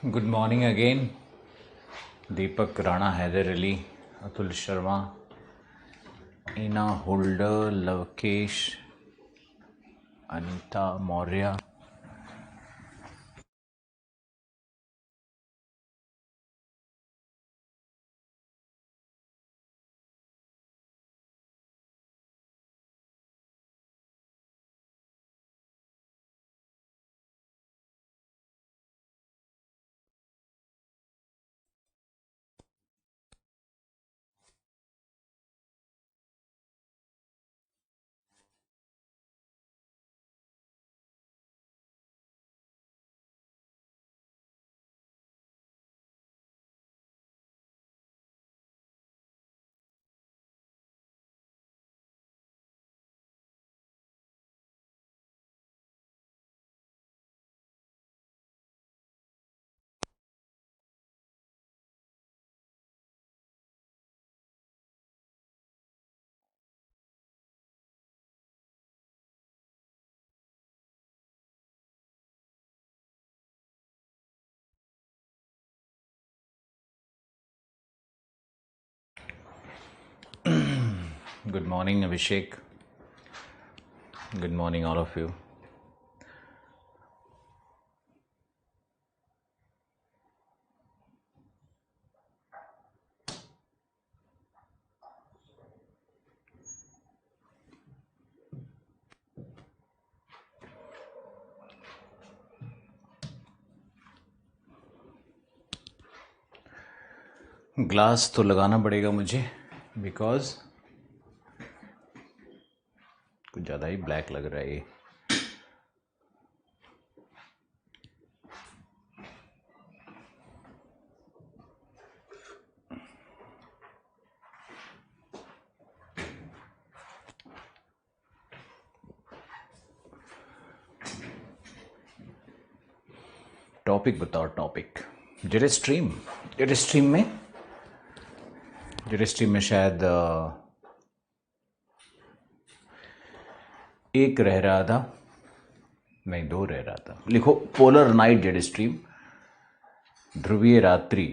Good morning again. Deepak Rana, Haider Ali, Atul Sharma, Ina Holder, Lavkesh, Anita Maurya. Good morning Abhishek. Good morning all of you. Glass तो लगाना पड़ेगा मुझे because कुछ ज़्यादा ही ब्लैक लग रहा है ये। टॉपिक बताओ, topic. Z stream, Z stream में शायद एक रह रहा था, नहीं दो रह रहा था। लिखो पोलर नाइट जेड स्ट्रीम, ध्रुवीय रात्रि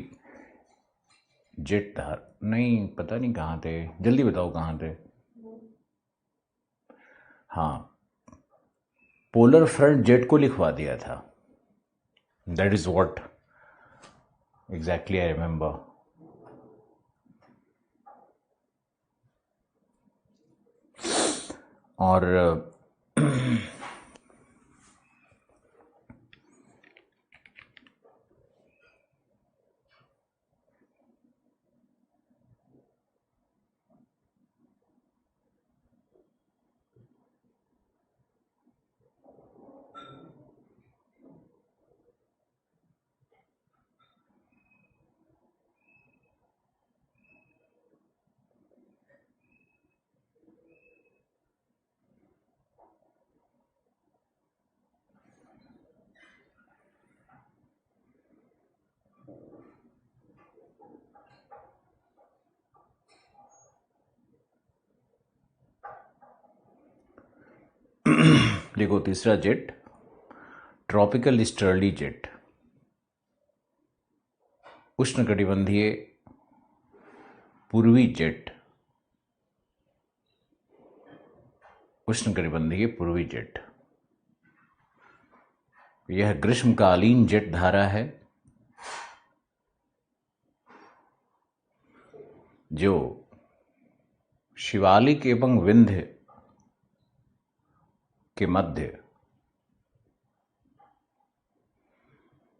जेट धार। नहीं पता नहीं कहाँ थे, जल्दी बताओ कहाँ थे। हाँ, पोलर फ्रंट जेट को लिखवा दिया था। That is what exactly I remember. और देखो तीसरा जेट ट्रॉपिकल स्टर्ली जेट, उष्णकटिबंधीय पूर्वी जेट, उष्णकटिबंधीय पूर्वी जेट। यह ग्रीष्मकालीन जेट धारा है जो शिवालिक एवं विंध्य के मध्य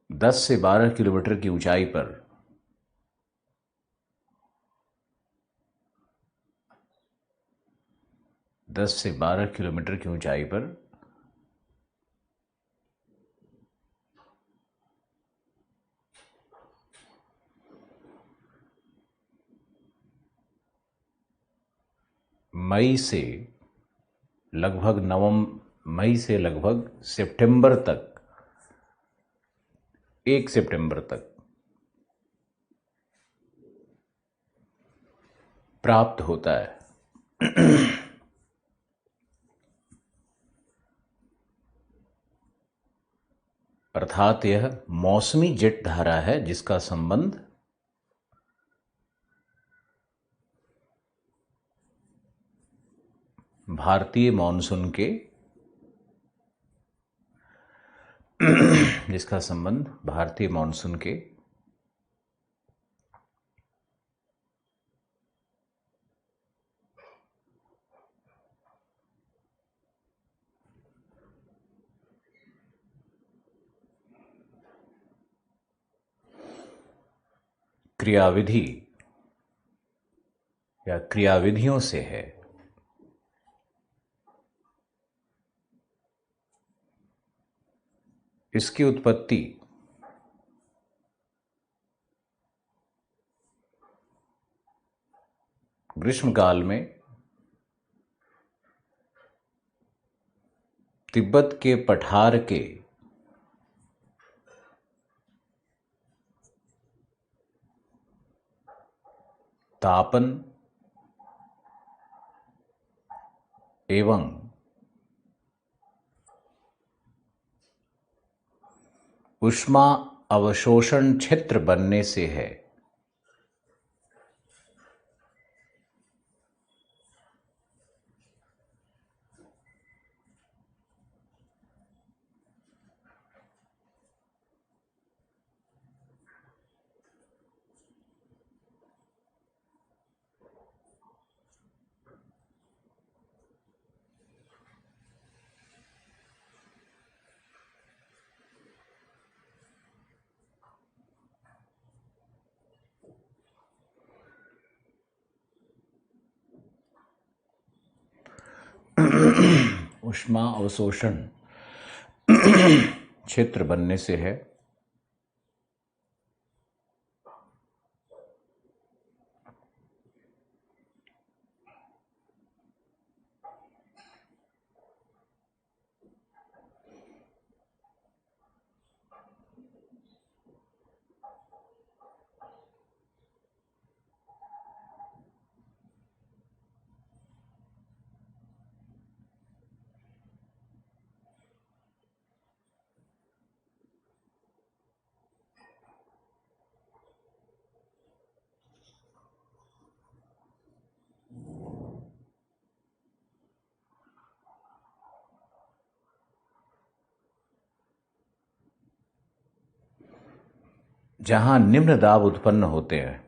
10 से 12 किलोमीटर की ऊंचाई पर 10 से 12 किलोमीटर की ऊंचाई पर मई से लगभग सितंबर तक, 1 सितंबर तक प्राप्त होता है। अर्थात यह मौसमी जेट धारा है जिसका संबंध भारतीय मॉनसून के क्रियाविधि या क्रियाविधियों से है। इसकी उत्पत्ति ग्रीष्मकाल में तिब्बत के पठार के तापन एवं ऊष्मा अवशोषण क्षेत्र बनने से है। ऊष्मा अवशोषण क्षेत्र बनने से है। जहां निम्न दाब उत्पन्न होते हैं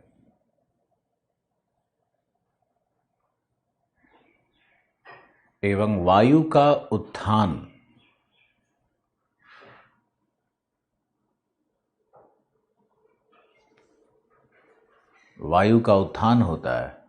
एवं वायु का उत्थान होता है,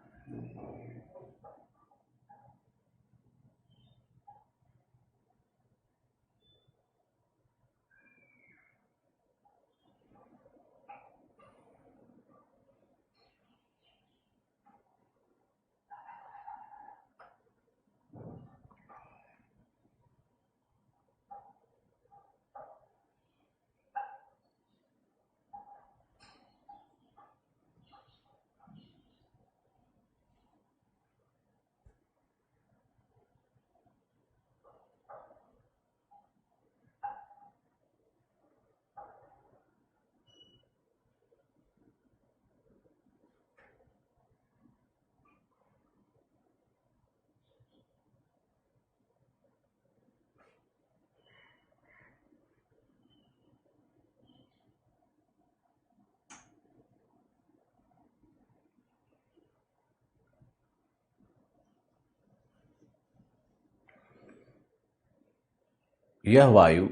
यह वायु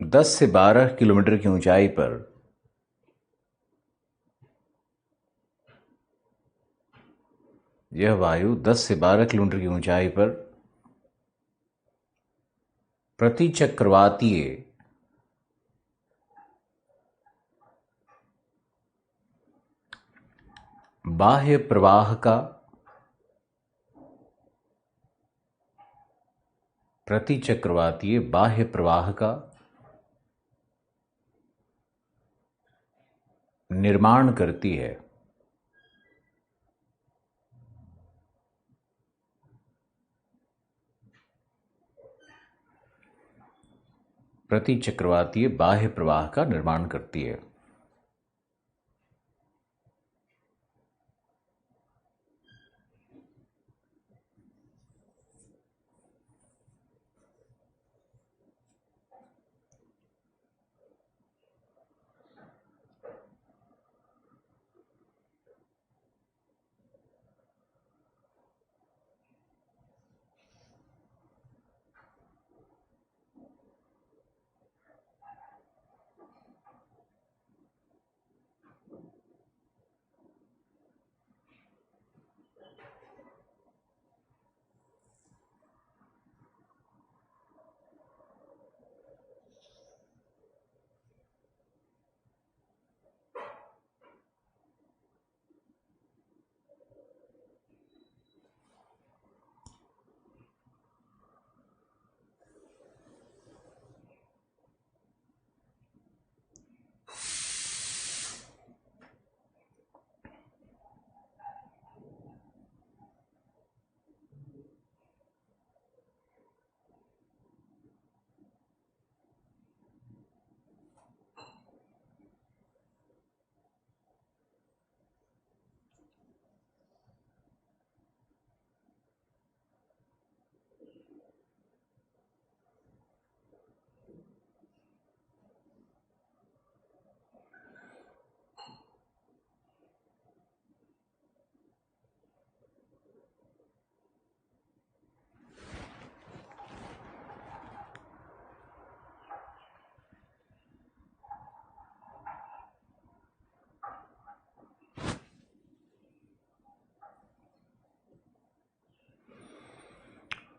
10 से 12 किलोमीटर की ऊंचाई पर प्रतिचक्रवातीय बाह्य प्रवाह का निर्माण करती है। प्रति चक्रवातीय बाह्य प्रवाह का निर्माण करती है।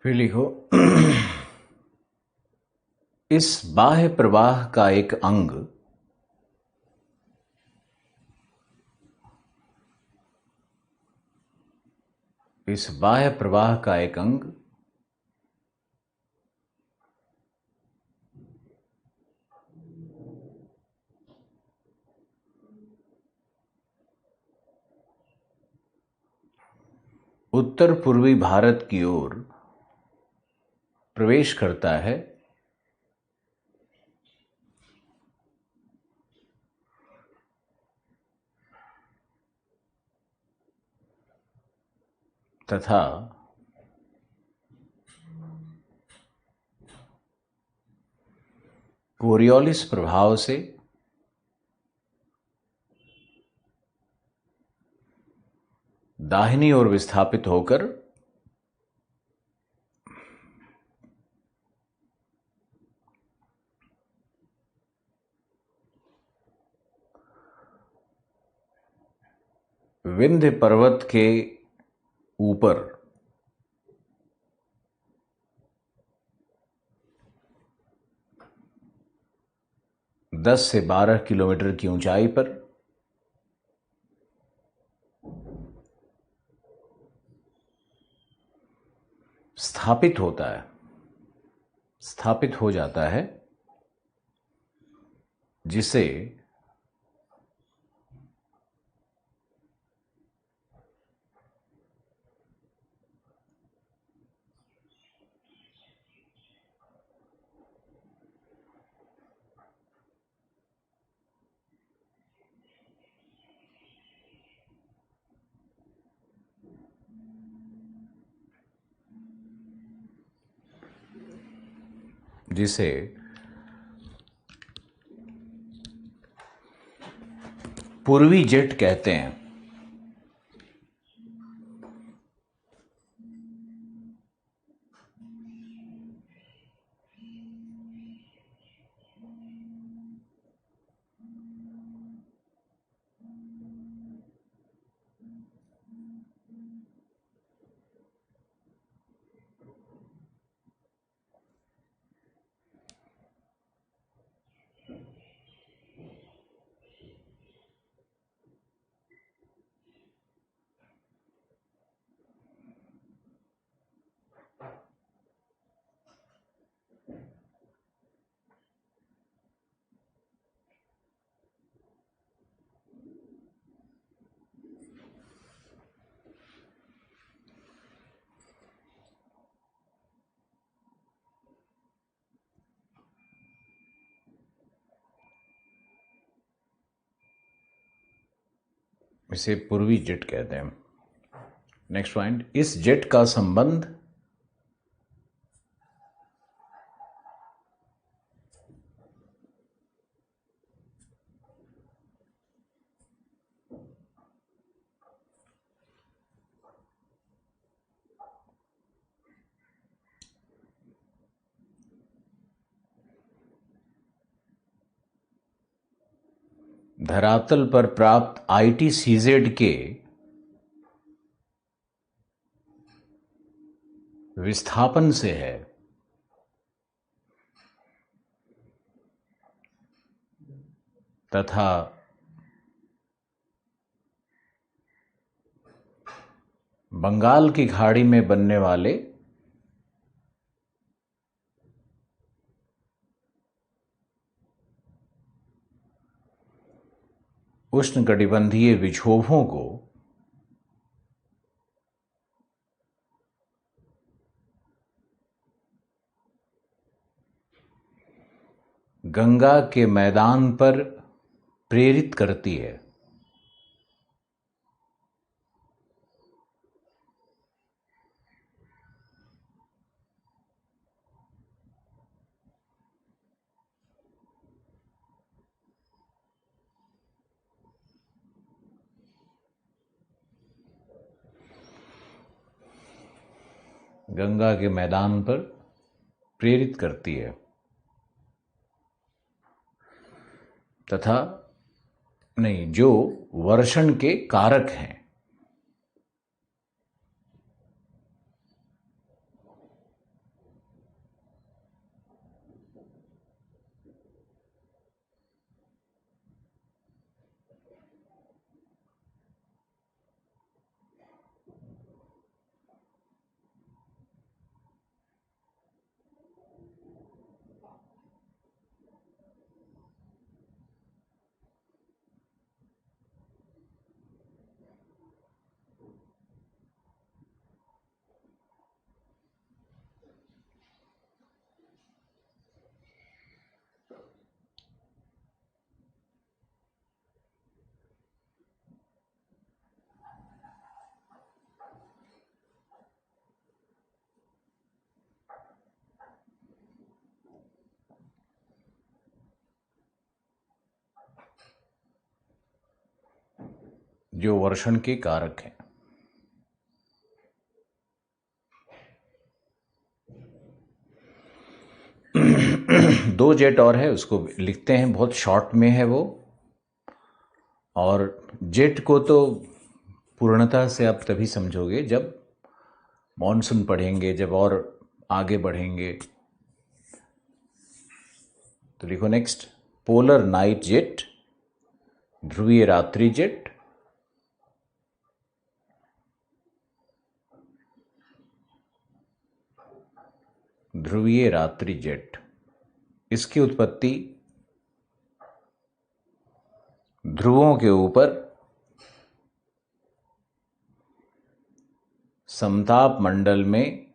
फिर लिखो, इस बाह्य प्रवाह का एक अंग इस बाह्य प्रवाह का एक अंग उत्तर पूर्वी भारत की ओर प्रवेश करता है तथा कोरियोलिस प्रभाव से दाहिनी ओर विस्थापित होकर विंध्य पर्वत के ऊपर दस से 12 किलोमीटर की ऊंचाई पर स्थापित हो जाता है, जिसे जिसे पूर्वी जेट कहते हैं। इसे पूर्वी जेट कहते हैं। नेक्स्ट पॉइंट, इस जेट का संबंध धरातल पर प्राप्त ITCZ के विस्थापन से है। तथा बंगाल की खाड़ी में बनने वाले उष्णकटिबंधीय विक्षोभों को गंगा के मैदान पर प्रेरित करती है। गंगा के मैदान पर प्रेरित करती है तथा नहीं, जो वर्षण के कारक हैं। जो वर्षण के कारक हैं। दो जेट और है, उसको लिखते हैं, बहुत शॉर्ट में है वो। और जेट को तो पूर्णतः से आप तभी समझोगे जब मॉनसून पढ़ेंगे, जब और आगे बढ़ेंगे। तो लिखो नेक्स्ट, पोलर नाइट जेट, ध्रुवीय रात्रि जेट, ध्रुवीय रात्रि जेट। इसकी उत्पत्ति ध्रुवों के ऊपर समताप मंडल में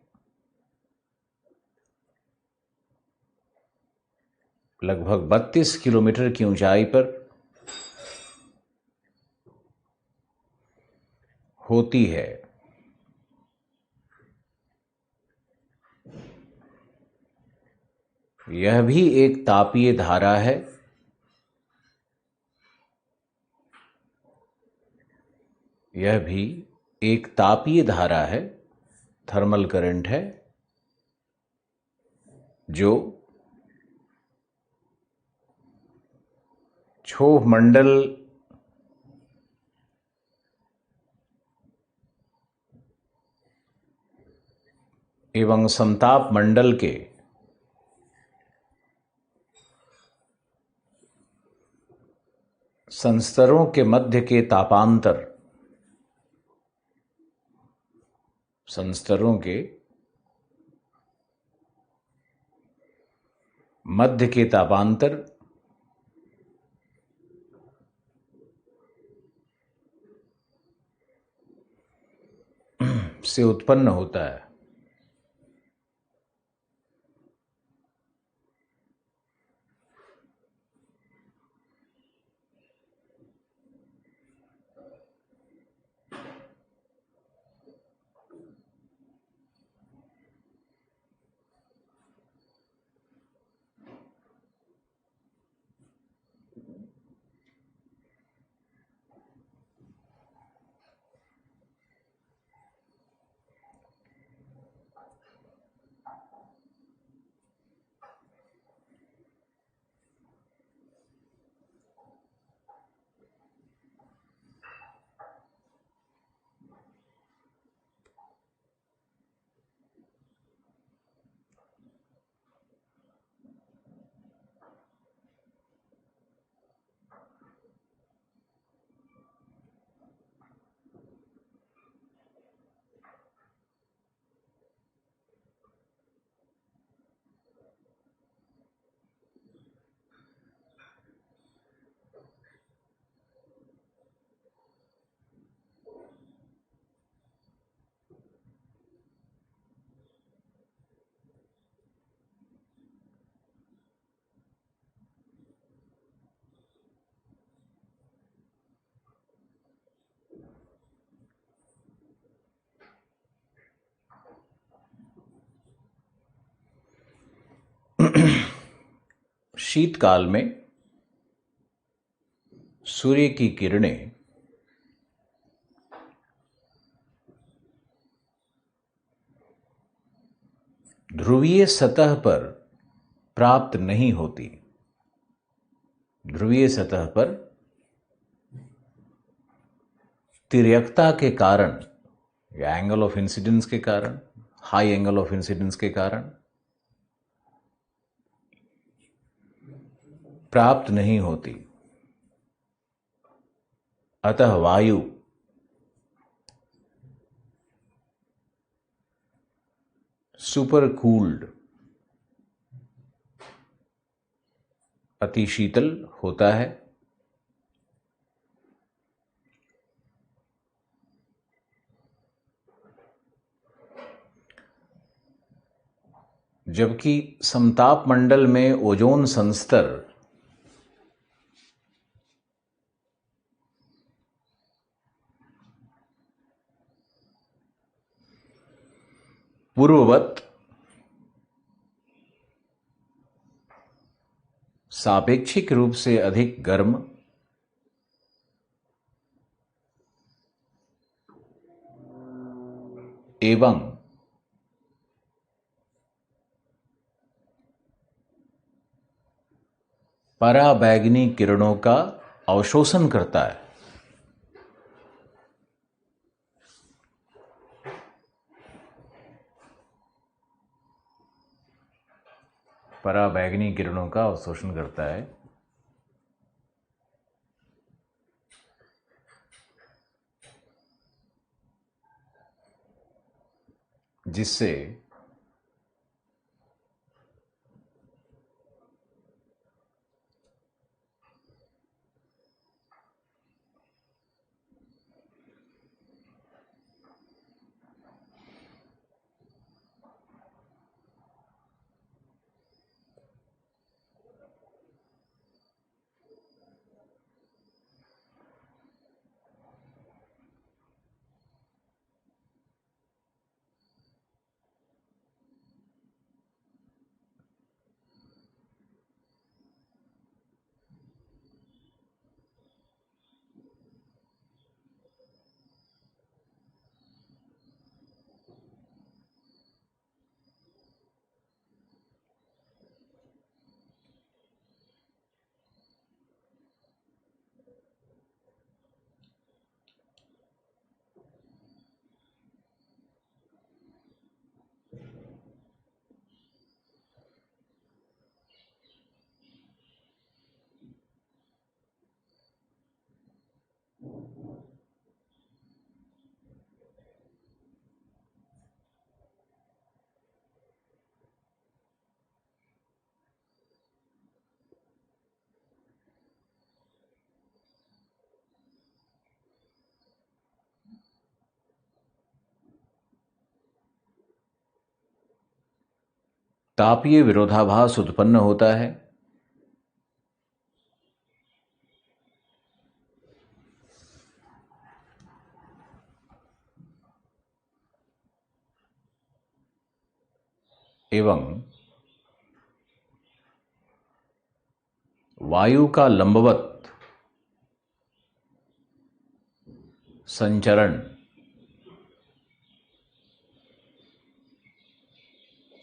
लगभग 32 किलोमीटर की ऊंचाई पर होती है। यह भी एक तापीय धारा है। यह भी एक तापीय धारा है, थर्मल करंट है, जो क्षोभ मंडल एवं समताप मंडल के संस्तरों के मध्य के तापांतर, संस्तरों के मध्य के तापांतर से उत्पन्न होता है। शीतकाल में सूर्य की किरणें ध्रुवीय सतह पर प्राप्त नहीं होती। ध्रुवीय सतह पर तिर्यकता के कारण या एंगल ऑफ इंसिडेंस के कारण, हाई एंगल ऑफ इंसिडेंस के कारण प्राप्त नहीं होती। अतः वायु सुपर कूल्ड, अति शीतल होता है। जबकि समताप मंडल में ओजोन संस्तर पूर्ववत सापेक्षिक रूप से अधिक गर्म एवं पराबैंगनी किरणों का अवशोषण करता है। पराबैंगनी किरणों का अवशोषण करता है, जिससे तापीय विरोधाभास उत्पन्न होता है। एवं वायु का लंबवत संचरण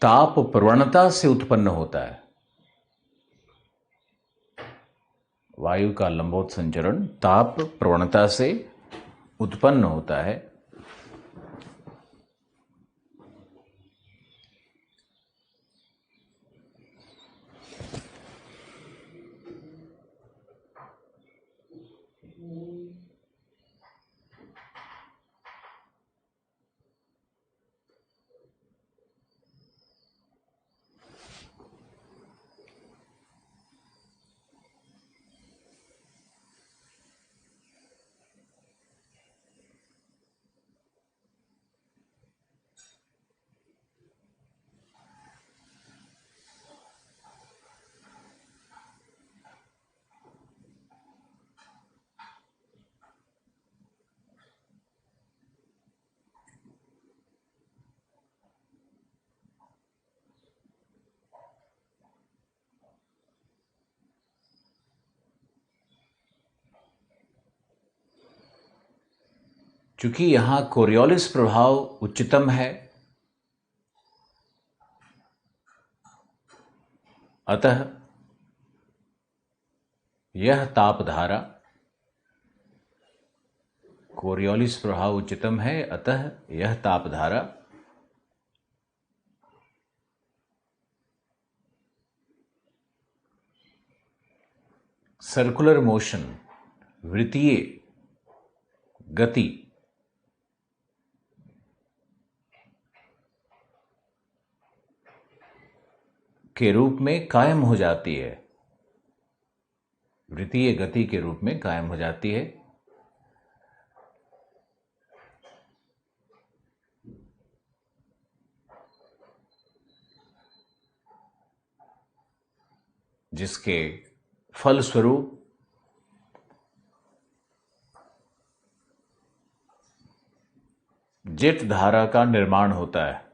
ताप प्रवणता से उत्पन्न होता है। वायु का लंबवत संचरण ताप प्रवणता से उत्पन्न होता है। चूंकि यहां कोरियोलिस प्रभाव उच्चतम है, अतः यह तापधारा, कोरियोलिस प्रभाव उच्चतम है अतः यह तापधारा सर्कुलर मोशन, वृत्तीय गति के रूप में कायम हो जाती है, वृत्तीय गति के रूप में कायम हो जाती है, जिसके फलस्वरूप जेट धारा का निर्माण होता है,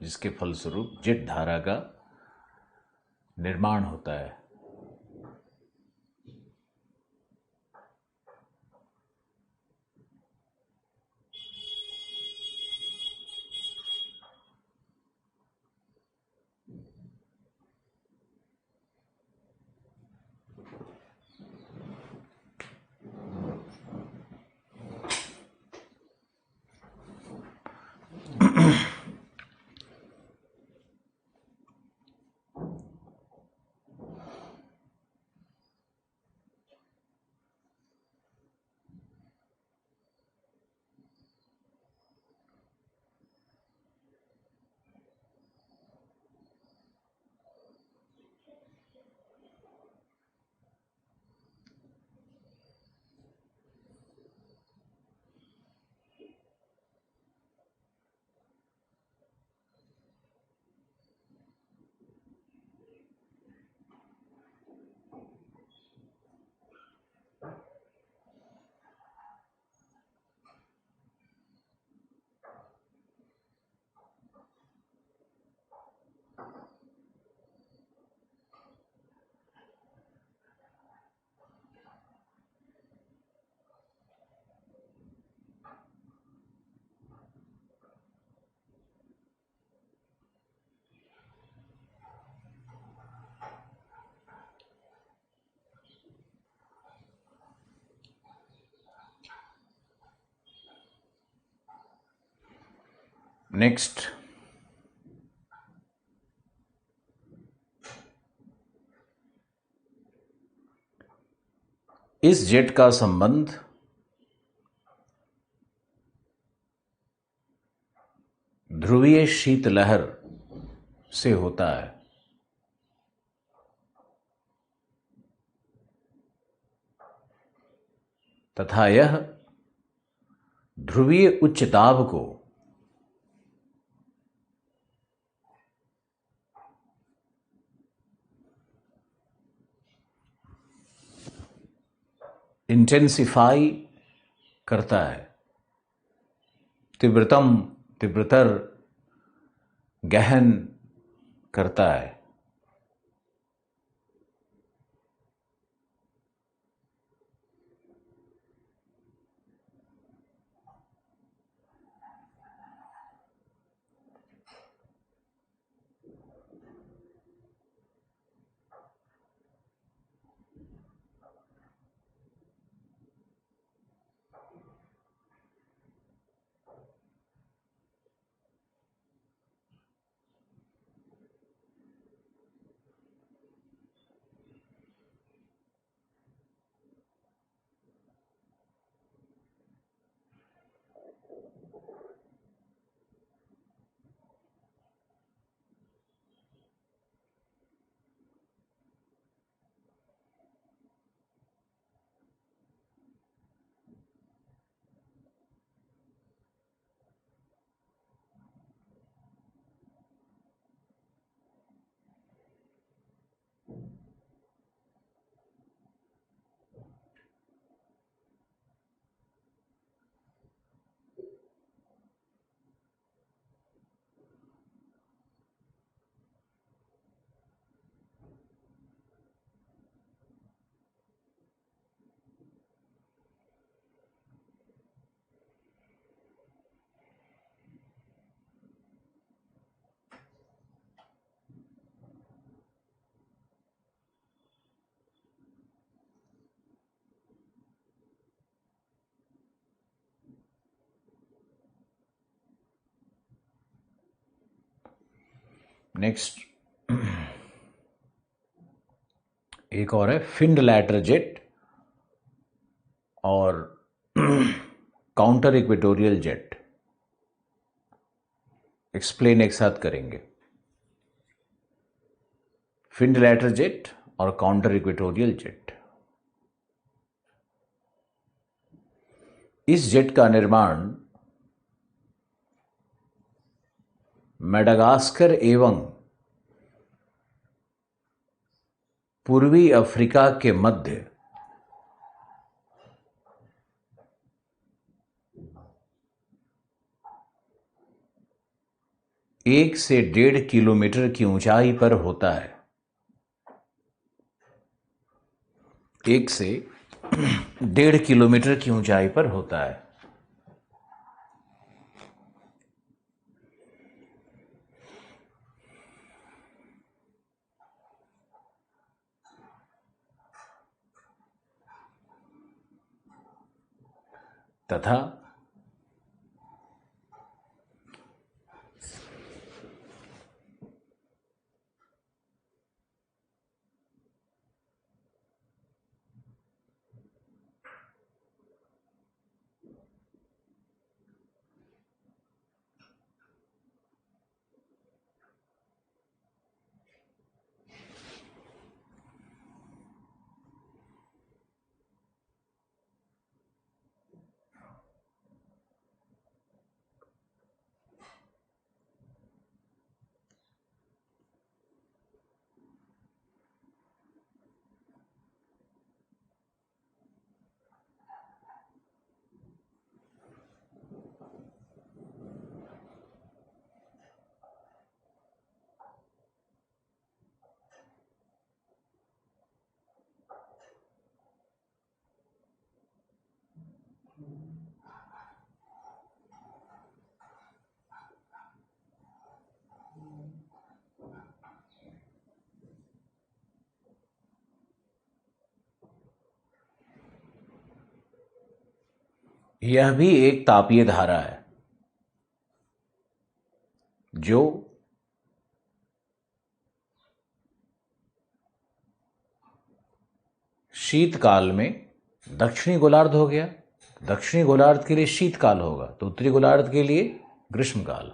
जिसके फलस्वरूप जेट धारा का निर्माण होता है। नेक्स्ट, इस जेट का संबंध ध्रुवीय शीतलहर से होता है, तथा यह ध्रुवीय उच्च दाब को इंटेंसिफाई करता है, तीव्रतर गहन करता है। नेक्स्ट एक और है फिंड-लैटर जेट और काउंटर इक्वेटोरियल जेट। एक्सप्लेन एक साथ करेंगे। फिंड-लैटर जेट और काउंटर इक्वेटोरियल जेट। इस जेट का निर्माण मेडागास्कर एवं पूर्वी अफ्रीका के मध्य 1 से 1.5 किलोमीटर की ऊंचाई पर होता है। 1 से 1.5 किलोमीटर की ऊंचाई पर होता है। तथा यह भी एक तापीय धारा है जो शीतकाल में दक्षिणी गोलार्ध हो गया, दक्षिणी गोलार्ध के लिए शीतकाल होगा तो उत्तरी गोलार्ध के लिए ग्रीष्मकाल।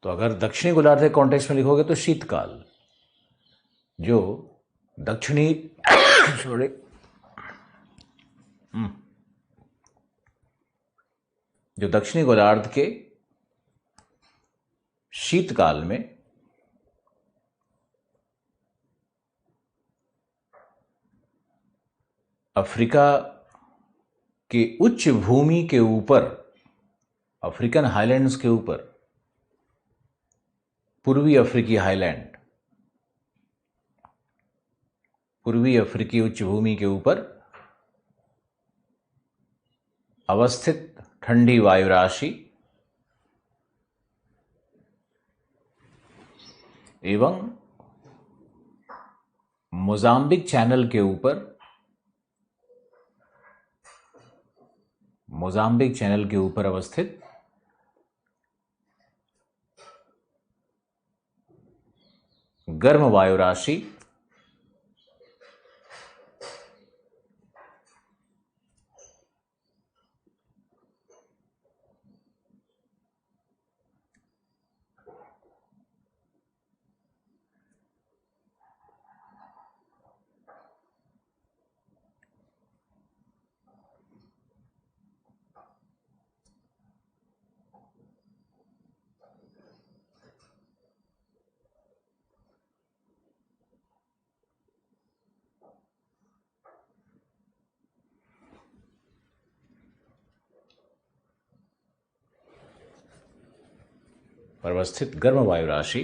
तो अगर दक्षिणी गोलार्ध के कॉन्टेक्स्ट में लिखोगे तो शीतकाल जो दक्षिणी सॉरी जो दक्षिणी गोलार्ध के शीतकाल में अफ्रीका के उच्च भूमि के ऊपर, अफ्रीकन हाईलैंड्स के ऊपर, पूर्वी अफ्रीकी हाईलैंड, पूर्वी अफ्रीकी उच्च भूमि के ऊपर अवस्थित ठंडी वायु राशि एवं मोजाम्बिक चैनल के ऊपर, मोजाम्बिक चैनल के ऊपर अवस्थित गर्म वायु राशि पर अवस्थित गर्म वायु राशि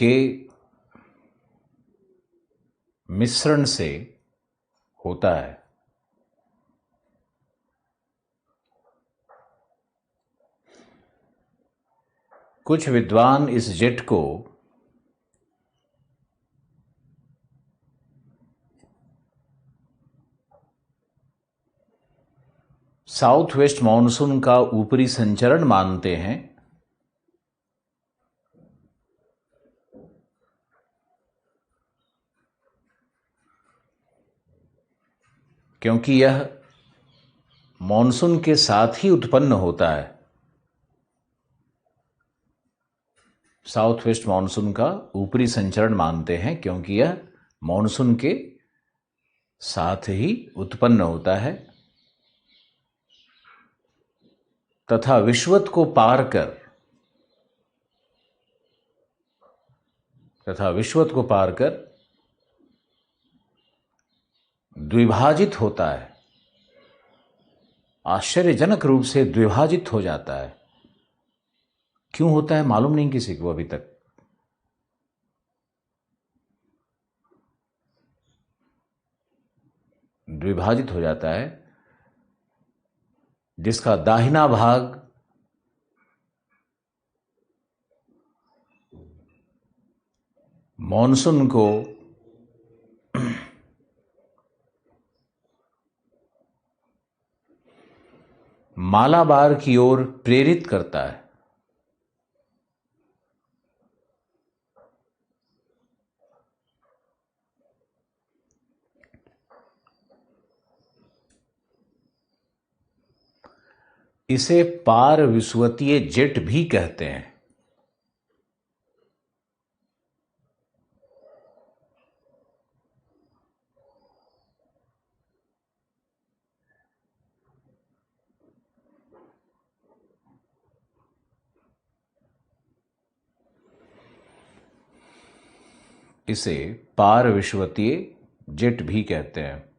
के मिश्रण से होता है। कुछ विद्वान इस जेट को साउथ वेस्ट मॉनसून का ऊपरी संचरण मानते हैं, क्योंकि यह मॉनसून के साथ ही उत्पन्न होता है। साउथ वेस्ट मॉनसून का ऊपरी संचरण मानते हैं क्योंकि यह मॉनसून के साथ ही उत्पन्न होता है तथा विषुवत को पार कर द्विभाजित होता है, आश्चर्यजनक रूप से द्विभाजित हो जाता है। क्यों होता है मालूम नहीं किसी को अभी तक। द्विभाजित हो जाता है, जिसका दाहिना भाग मॉनसून को मालाबार की ओर प्रेरित करता है। इसे पार विषुवतीय जेट भी कहते हैं। इसे पार विषुवतीय जेट भी कहते हैं।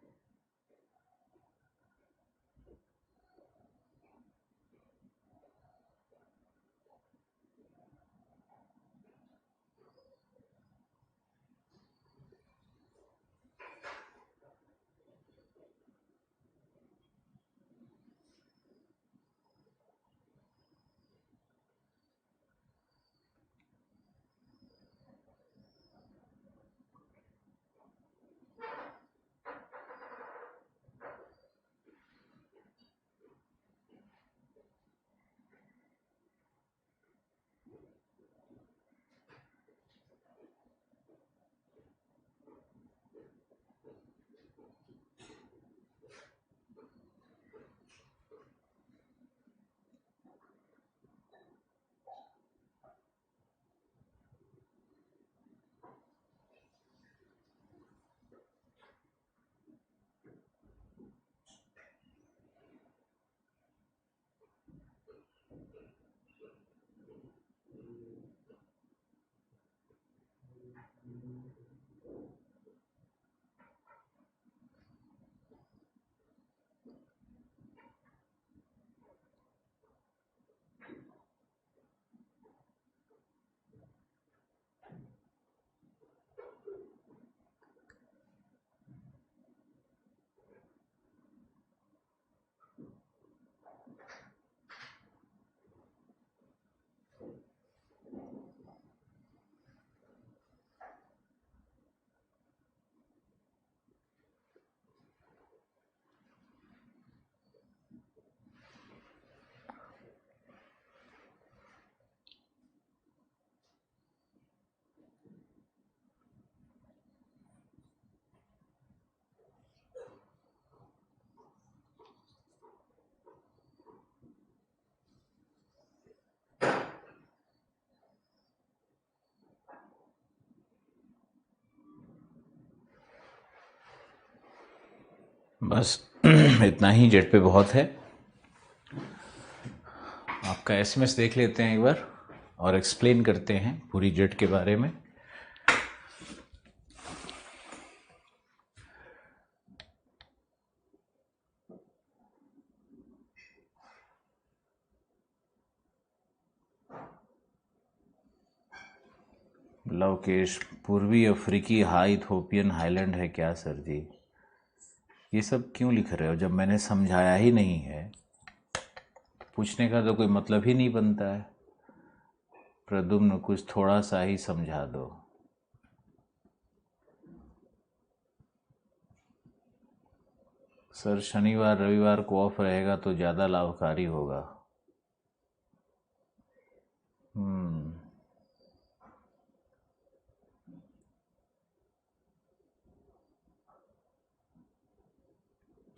बस इतना ही जेट पे बहुत है। आपका एसएमएस देख लेते हैं एक बार और एक्सप्लेन करते हैं पूरी जेट के बारे में। लवकेश, पूर्वी अफ्रीकी हाई इथोपियन हाईलैंड है क्या सर जी? ये सब क्यों लिख रहे हो जब मैंने समझाया ही नहीं है? पूछने का तो कोई मतलब ही नहीं बनता है। प्रद्युम्न, कुछ थोड़ा सा ही समझा दो। सर शनिवार रविवार को ऑफ रहेगा तो ज़्यादा लाभकारी होगा।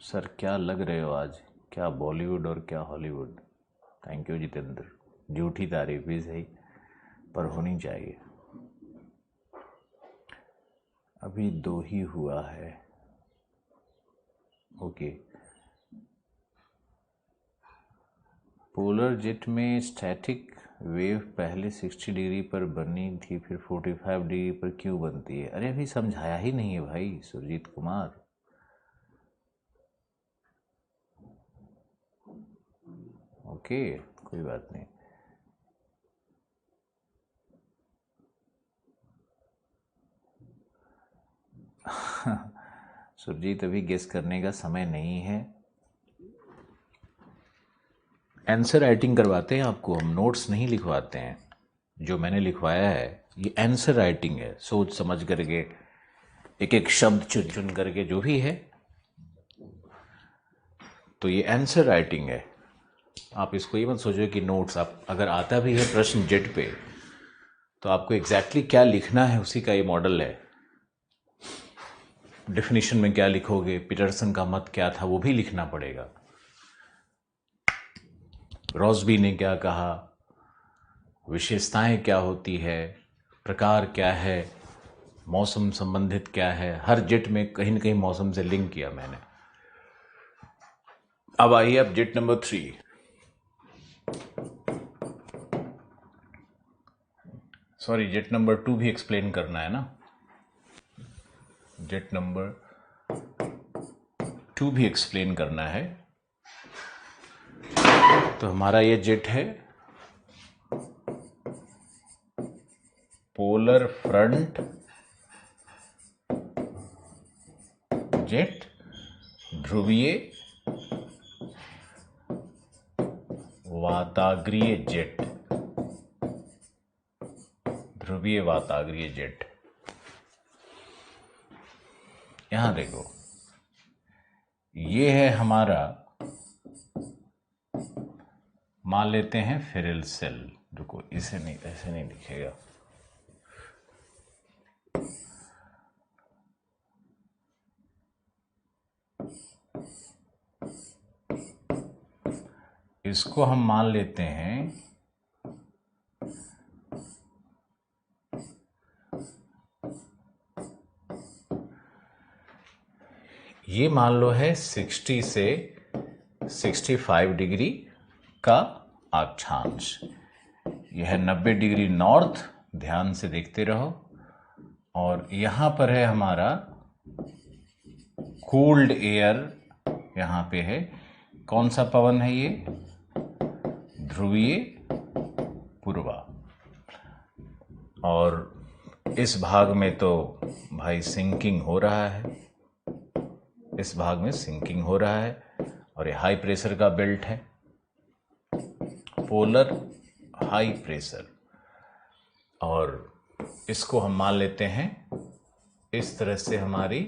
सर क्या लग रहे हो आज, क्या बॉलीवुड और क्या हॉलीवुड? थैंक यू जितेंद्र, झूठी तारीफ भी सही पर होनी चाहिए। अभी 2 ही हुआ है। ओके। पोलर जेट में स्टैटिक वेव पहले 60 डिग्री पर बनी थी, फिर 45 डिग्री पर क्यों बनती है? अरे अभी समझाया ही नहीं है भाई सुरजीत कुमार। ओके, कोई बात नहीं। सुरजीत, अभी गेस करने का समय नहीं है। आंसर राइटिंग करवाते हैं आपको हम, नोट्स नहीं लिखवाते हैं। जो मैंने लिखवाया है ये आंसर राइटिंग है, सोच समझ करके एक एक शब्द चुन चुन करके जो भी है, तो ये आंसर राइटिंग है। आप इसको ये मत सोचो कि नोट्स, आप अगर आता भी है प्रश्न जेट पे तो आपको एग्जैक्टली क्या लिखना है उसी का ये मॉडल है। डेफिनेशन में क्या लिखोगे, पीटरसन का मत क्या था वो भी लिखना पड़ेगा, रॉसबी ने क्या कहा, विशेषताएं क्या होती है, प्रकार क्या है, मौसम संबंधित क्या है, हर जेट में कहीं ना कहीं मौसम से लिंक किया मैंने। अब आइए अब jet number 3। Sorry, jet number 2 भी एक्सप्लेन करना है ना, जेट नंबर 2 भी एक्सप्लेन करना है। तो हमारा ये जेट है पोलर फ्रंट जेट, ध्रुवीय वाताग्रीय जेट, ध्रुवीय वाताग्रीय जेट। यहां देखो, ये है हमारा, मान लेते हैं फेरिल सेल। रुको, इसे नहीं, ऐसे नहीं दिखेगा। इसको हम मान लेते हैं ये मान लो है 60 से 65 डिग्री का अक्षांश। यह है 90 डिग्री नॉर्थ, ध्यान से देखते रहो। और यहां पर है हमारा कोल्ड एयर, यहां पे है कौन सा पवन है ये, ध्रुवीय पूर्वा। और इस भाग में तो भाई सिंकिंग हो रहा है, इस भाग में सिंकिंग हो रहा है, और ये हाई प्रेशर का बेल्ट है, पोलर हाई प्रेशर। और इसको हम मान लेते हैं इस तरह से हमारी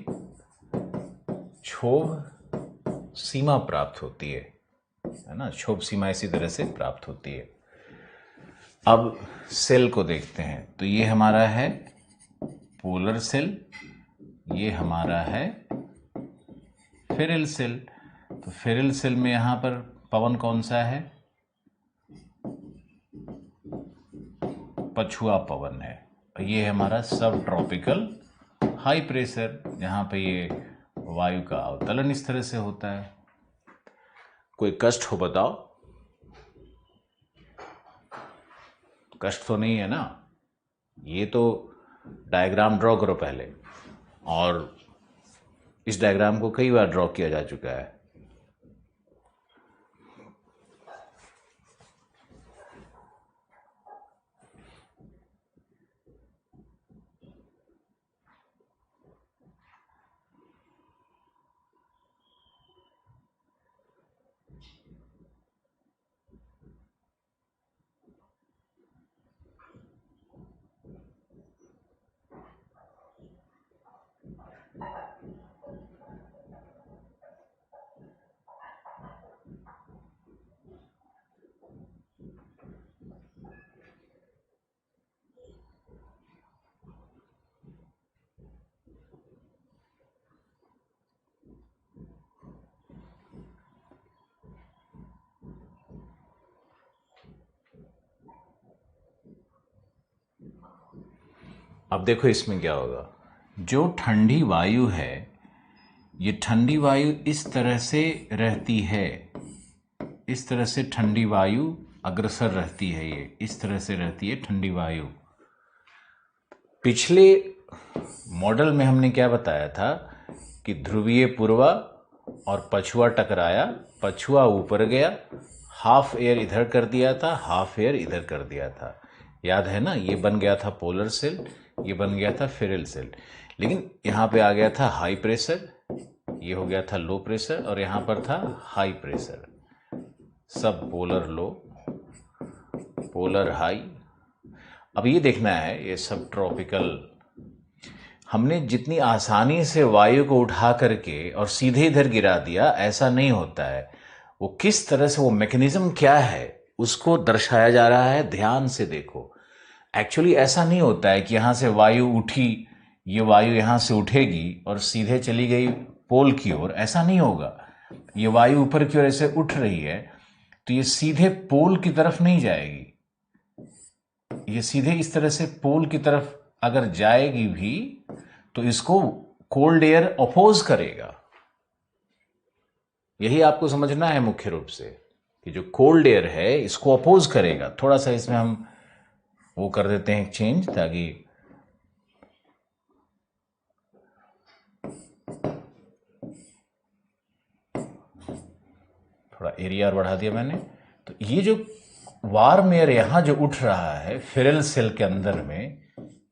क्षोभ सीमा प्राप्त होती है ना, क्षोभ सीमा इसी तरह से प्राप्त होती है। अब सेल को देखते हैं, तो ये हमारा है पोलर सेल, ये हमारा है फेरिल सेल। तो फेरिल सेल में यहां पर पवन कौन सा है, पछुआ पवन है। ये है हमारा सब ट्रॉपिकल हाई प्रेशर, जहां पे ये वायु का अवतलन इस तरह से होता है। कोई कष्ट हो बताओ? कष्ट तो नहीं है ना? ये तो डायग्राम ड्रॉ करो पहले, और इस डायग्राम को कई बार ड्रॉ किया जा चुका है। अब देखो इसमें क्या होगा, जो ठंडी वायु है, ये ठंडी वायु इस तरह से रहती है, इस तरह से ठंडी वायु अग्रसर रहती है, ये इस तरह से रहती है ठंडी वायु। पिछले मॉडल में हमने क्या बताया था कि ध्रुवीय पूर्वा और पछुआ टकराया, पछुआ ऊपर गया, हाफ एयर इधर कर दिया था, हाफ एयर इधर कर दिया था, याद है ना। ये बन गया था पोलर सेल, ये बन गया था फेरल सेल। लेकिन यहाँ पे आ गया था हाई प्रेशर, ये हो गया था लो प्रेशर, और यहाँ पर था हाई प्रेशर। सब पोलर लो, पोलर हाई। अब ये देखना है, ये सब ट्रॉपिकल, हमने जितनी आसानी से वायु को उठा करके और सीधे इधर गिरा दिया, ऐसा नहीं होता है। वो किस तरह से, वो मैकेनिज्म क्या है, उसको दर्शाया जा रहा है। ध्यान से देखो, एक्चुअली ऐसा नहीं होता है कि यहाँ से वायु उठी, ये वायु यहाँ से उठेगी और सीधे चली गई पोल की ओर, ऐसा नहीं होगा। ये वायु ऊपर की ओर ऐसे उठ रही है तो ये सीधे पोल की तरफ नहीं जाएगी, ये सीधे इस तरह से पोल की तरफ अगर जाएगी भी तो इसको कोल्ड एयर अपोज करेगा। यही आपको समझना है मुख्य रूप से, कि जो कोल्ड एयर है इसको अपोज करेगा। थोड़ा सा इसमें हम वो कर देते हैं चेंज, ताकि थोड़ा एरिया और बढ़ा दिया मैंने। तो ये जो वार्म एयर यहां जो उठ रहा है फेरल सेल के अंदर में,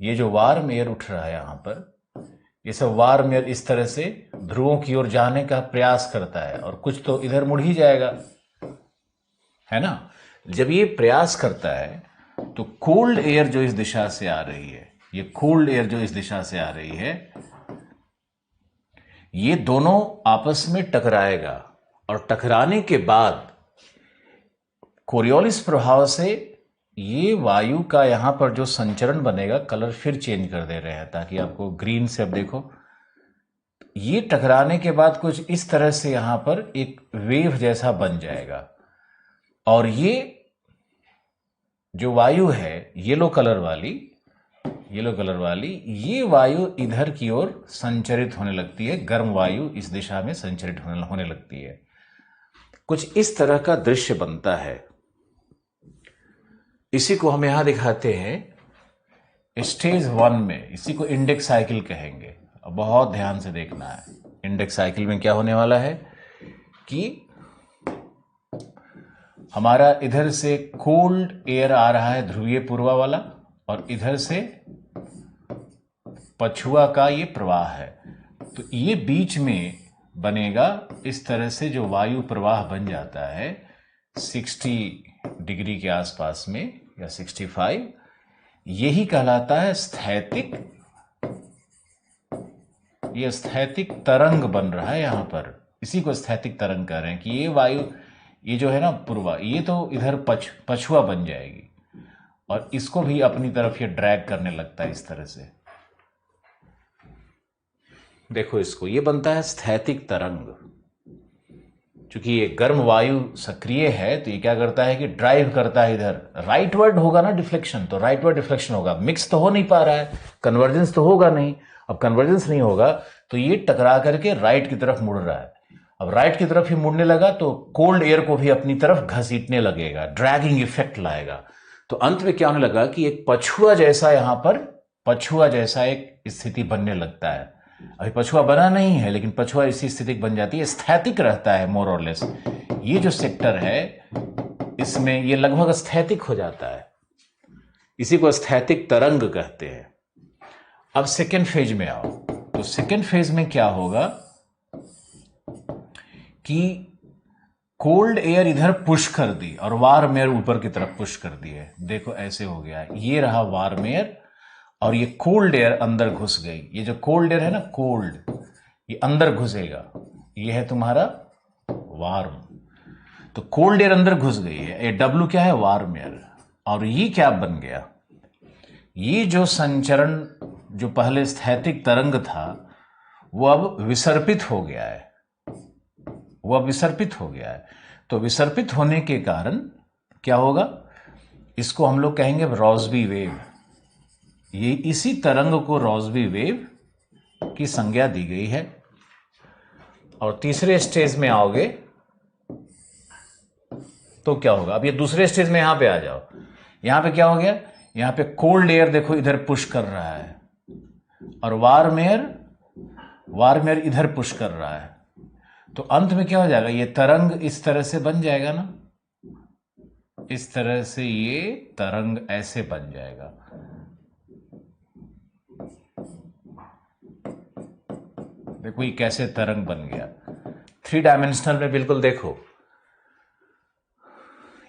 ये जो वार्म एयर उठ रहा है यहां पर, ये सब वार्म एयर इस तरह से ध्रुवों की ओर जाने का प्रयास करता है, और कुछ तो इधर मुड़ ही जाएगा, है ना। जब ये प्रयास करता है तो कोल्ड एयर जो इस दिशा से आ रही है, ये कोल्ड एयर जो इस दिशा से आ रही है, ये दोनों आपस में टकराएगा, और टकराने के बाद कोरियोलिस प्रभाव से ये वायु का यहां पर जो संचरण बनेगा, कलर फिर चेंज कर दे रहे हैं ताकि आपको ग्रीन से, अब देखो ये टकराने के बाद कुछ इस तरह से यहां पर एक वेव जैसा बन जाएगा, और ये जो वायु है येलो कलर वाली, ये वायु इधर की ओर संचरित होने लगती है, गर्म वायु इस दिशा में संचरित होने लगती है। कुछ इस तरह का दृश्य बनता है। इसी को हम यहां दिखाते हैं स्टेज 1 में, इसी को इंडेक्स साइकिल कहेंगे। अब बहुत ध्यान से देखना है, इंडेक्स साइकिल में क्या होने वाला है कि हमारा इधर से कोल्ड एयर आ रहा है ध्रुवीय पूर्वा वाला, और इधर से पछुआ का ये प्रवाह है। तो ये बीच में बनेगा इस तरह से, जो वायु प्रवाह बन जाता है 60 डिग्री के आसपास में, या 65, यही कहलाता है स्थैतिक। ये स्थैतिक तरंग बन रहा है यहां पर, इसी को स्थैतिक तरंग कह रहे हैं। कि ये वायु, ये जो है ना पूर्वा, ये तो इधर पछुआ बन जाएगी, और इसको भी अपनी तरफ ये ड्रैग करने लगता है इस तरह से। देखो इसको, ये बनता है स्थैतिक तरंग। चूंकि ये गर्म वायु सक्रिय है तो ये क्या करता है कि ड्राइव करता है इधर, राइटवर्ड होगा ना डिफ्लेक्शन, तो राइटवर्ड डिफ्लेक्शन होगा। मिक्स तो हो नहीं पा रहा है, कन्वर्जेंस तो होगा नहीं। अब कन्वर्जेंस नहीं होगा तो ये टकरा करके राइट की तरफ मुड़ रहा है। अब राइट की तरफ ही मुड़ने लगा तो कोल्ड एयर को भी अपनी तरफ घसीटने लगेगा, ड्रैगिंग इफेक्ट लाएगा। तो अंत में क्या होने लगा कि एक पछुआ जैसा, यहां पर पछुआ जैसा एक स्थिति बनने लगता है। अभी पछुआ बना नहीं है, लेकिन पछुआ इसी स्थिति बन जाती है, स्थैतिक रहता है मोर और लेस। ये जो सेक्टर है इसमें ये लगभग स्थैतिक हो जाता है, इसी को स्थैतिक तरंग कहते हैं। अब सेकेंड फेज में आओ, तो सेकेंड फेज में क्या होगा कि कोल्ड एयर इधर पुश कर दी और वार्म एयर ऊपर की तरफ पुश कर दी है। देखो ऐसे हो गया है, ये रहा वार्म एयर और ये कोल्ड एयर अंदर घुस गई। ये जो कोल्ड एयर है ना, कोल्ड, ये अंदर घुसेगा, ये है तुम्हारा वार्म। तो कोल्ड एयर अंदर घुस गई है, ये डब्ल्यू क्या है, वार्म एयर। और ये क्या बन गया, ये जो संचरण जो पहले स्थैतिक तरंग था वो अब विसर्पित हो गया है, वो अब विसर्पित हो गया है। तो विसर्पित होने के कारण क्या होगा, इसको हम लोग कहेंगे रॉसबी वेव। ये इसी तरंग को रॉसबी वेव की संज्ञा दी गई है। और तीसरे स्टेज में आओगे तो क्या होगा? अब ये दूसरे स्टेज में यहां पे आ जाओ। यहां पे क्या हो गया? यहां पे कोल्ड एयर देखो इधर पुश कर रहा है और वार्म एयर इधर पुश कर रहा है। तो अंत में क्या हो जाएगा? ये तरंग इस तरह से बन जाएगा ना, इस तरह से ये तरंग ऐसे बन जाएगा। देखो ये कैसे तरंग बन गया। 3 डायमेंशनल में बिल्कुल देखो।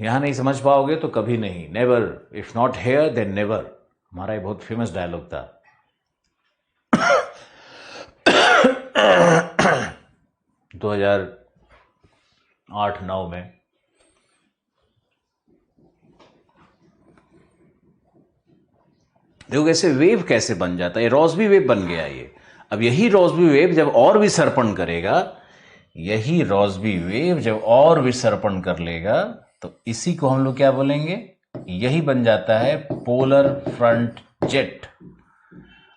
यहां नहीं समझ पाओगे तो कभी नहीं, never, if not here then never. हमारा ये बहुत फेमस डायलॉग था। 2008-9 में। देखो कैसे वेव कैसे बन जाता है। रॉसबी वेव बन गया ये। अब यही रॉसबी वेव जब और विसर्पण करेगा, यही रॉसबी वेव जब और विसर्पण कर लेगा तो इसी को हम लोग क्या बोलेंगे? यही बन जाता है पोलर फ्रंट जेट।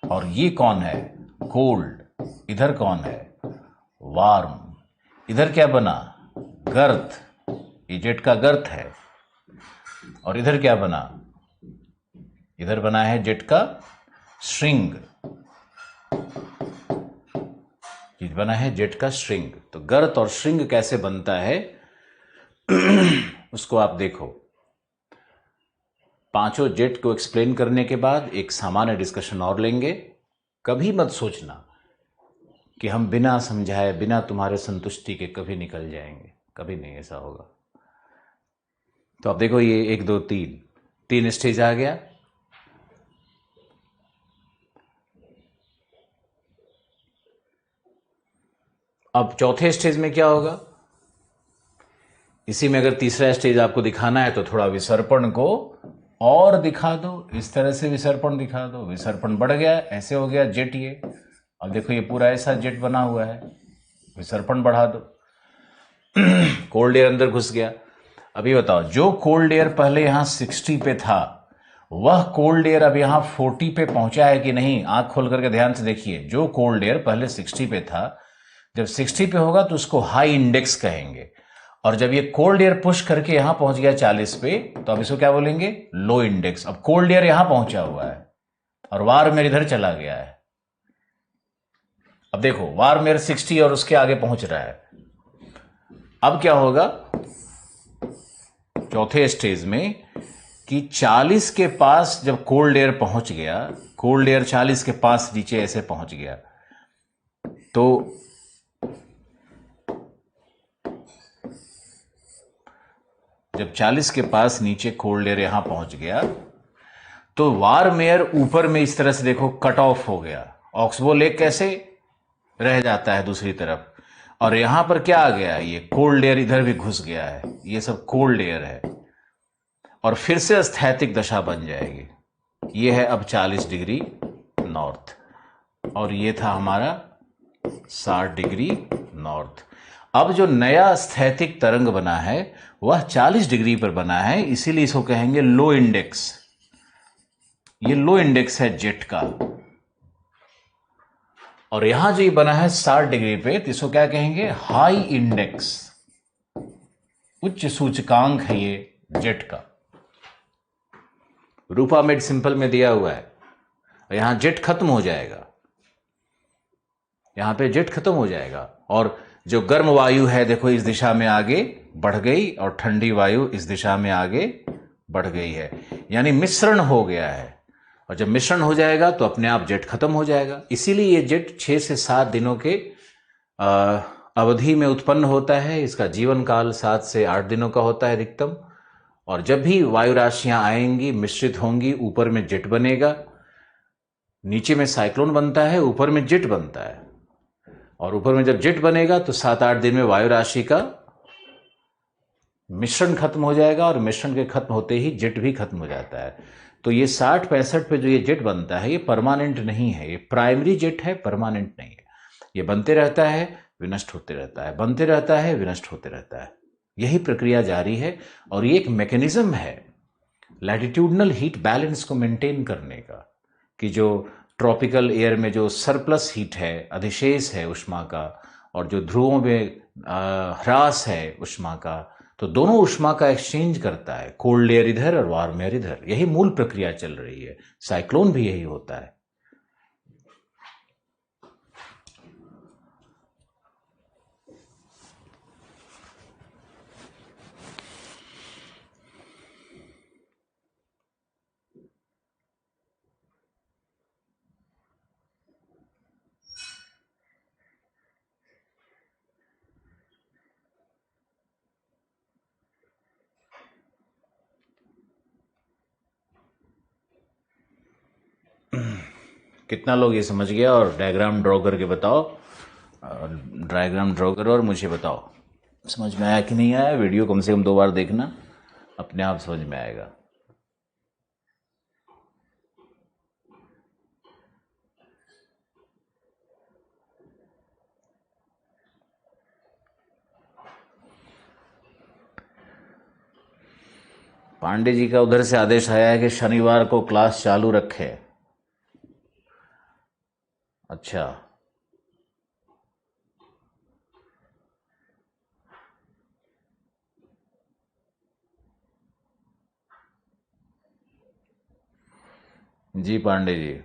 और ये कौन है? कोल्ड। इधर कौन है? वार्म। इधर क्या बना? गर्त। ये जेट का गर्त है। और इधर क्या बना? इधर बना है जेट का श्रिंग। ये बना है जेट का श्रिंग। तो गर्त और श्रिंग कैसे बनता है उसको आप देखो। पांचों जेट को एक्सप्लेन करने के बाद एक सामान्य डिस्कशन और लेंगे। कभी मत सोचना कि हम बिना समझाए, बिना तुम्हारे संतुष्टि के कभी निकल जाएंगे। कभी नहीं ऐसा होगा। तो अब देखो ये 1 2 3 स्टेज आ गया। अब चौथे स्टेज में क्या होगा? इसी में अगर तीसरा स्टेज आपको दिखाना है तो थोड़ा विसर्पण को और दिखा दो। इस तरह से विसर्पण दिखा दो। विसर्पण बढ़ गया, ऐसे हो गया जेट ये। अब देखो ये पूरा ऐसा जेट बना हुआ है। विसर्पण बढ़ा दो। कोल्ड एयर अंदर घुस गया। अभी बताओ, जो कोल्ड एयर पहले यहां 60 पे था, वह कोल्ड एयर अब यहां 40 पे पहुंचा है कि नहीं? आंख खोल करके ध्यान से देखिए। जो कोल्ड एयर पहले 60 पे था, जब 60 पे होगा तो उसको हाई इंडेक्स कहेंगे। और जब ये कोल्ड एयर पुश करके यहां पहुंच गया 40 पे, तो अब इसको क्या बोलेंगे? लो इंडेक्स। अब कोल्ड एयर यहां पहुंचा हुआ है और वार्म एयर इधर चला गया है। अब देखो वार्म एयर 60 और उसके आगे पहुंच रहा है। अब क्या होगा चौथे स्टेज में कि 40 के पास जब कोल्ड एयर पहुंच गया, कोल्ड एयर 40 के पास नीचे ऐसे पहुंच गया, तो जब 40 के पास नीचे कोल्ड एयर यहां पहुंच गया तो वार्म एयर ऊपर में इस तरह से देखो कट ऑफ हो गया। ऑक्सबो लेक कैसे रह जाता है दूसरी तरफ, और यहां पर क्या आ गया? ये कोल्ड एयर इधर भी घुस गया है। ये सब कोल्ड एयर है और फिर से स्थैतिक दशा बन जाएगी। ये है अब 40 डिग्री नॉर्थ और ये था हमारा 60 डिग्री नॉर्थ। अब जो नया स्थैतिक तरंग बना है वह 40 डिग्री पर बना है, इसीलिए इसको कहेंगे लो इंडेक्स। ये लो इंडेक्स है जेट का। और यहां जो ये बना है 60 डिग्री पे, तो इसको क्या कहेंगे? High index. उच्च सूचकांक है ये जेट का। रूपा मेड सिंपल में दिया हुआ है। यहां जेट खत्म हो जाएगा, यहां पे जेट खत्म हो जाएगा और जो गर्म वायु है देखो इस दिशा में आगे बढ़ गई और ठंडी वायु इस दिशा में आगे बढ़ गई है, यानी मिश्रण हो गया है। और जब मिश्रण हो जाएगा तो अपने आप जेट खत्म हो जाएगा। इसीलिए ये जेट 6 से 7 दिनों के अवधि में उत्पन्न होता है। इसका जीवन काल 7 से 8 दिनों का होता है अधिकतम। और जब भी वायु राशियां आएंगी, मिश्रित होंगी, ऊपर में जेट बनेगा। नीचे में साइक्लोन बनता है, ऊपर में जेट बनता है। और ऊपर में जब जेट बनेगा तो 7-8 दिन में वायु राशि का मिश्रण खत्म हो जाएगा और मिश्रण के खत्म होते ही जेट भी खत्म हो जाता है। तो ये 60-65 पे जो ये जेट बनता है ये परमानेंट नहीं है, ये प्राइमरी जेट है, परमानेंट नहीं है। ये बनते रहता है, विनष्ट होते रहता है, बनते रहता है, विनष्ट होते रहता है। यही प्रक्रिया जारी है और ये एक मैकेनिज्म है लैटिट्यूडनल हीट बैलेंस को मेंटेन करने का। कि जो ट्रॉपिकल एयर में जो सरप्लस हीट है, अधिशेष है ऊष्मा का, और जो ध्रुवों में ह्रास है ऊष्मा का, तो दोनों ऊष्मा का एक्सचेंज करता है, कोल्ड एयर इधर और वार्म एयर इधर। यही मूल प्रक्रिया चल रही है। साइक्लोन भी यही होता है। कितना लोग ये समझ गया? और डायग्राम ड्रॉ करके बताओ, डायग्राम ड्रॉ करो और मुझे बताओ समझ में आया कि नहीं आया। वीडियो कम से कम 2 बार देखना, अपने आप समझ में आएगा। पांडे जी का उधर से आदेश आया है कि शनिवार को क्लास चालू रखे। अच्छा, जी पांडे जी।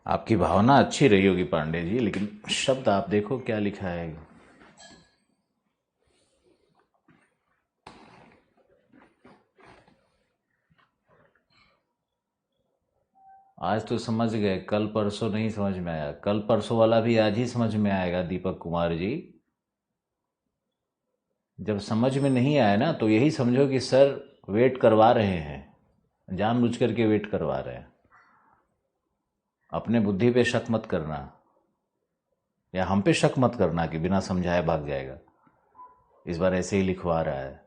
आपकी भावना अच्छी रही होगी पांडे जी, लेकिन शब्द आप देखो क्या लिखा है। आज तो समझ गए, कल परसों नहीं समझ में आया। कल परसों वाला भी आज ही समझ में आएगा दीपक कुमार जी। जब समझ में नहीं आया ना, तो यही समझो कि सर वेट करवा रहे हैं, जानबूझ करके वेट करवा रहे हैं। अपने बुद्धि पे शक मत करना, या हम पे शक मत करना कि बिना समझाए भाग जाएगा। इस बार ऐसे ही लिखवा रहा है।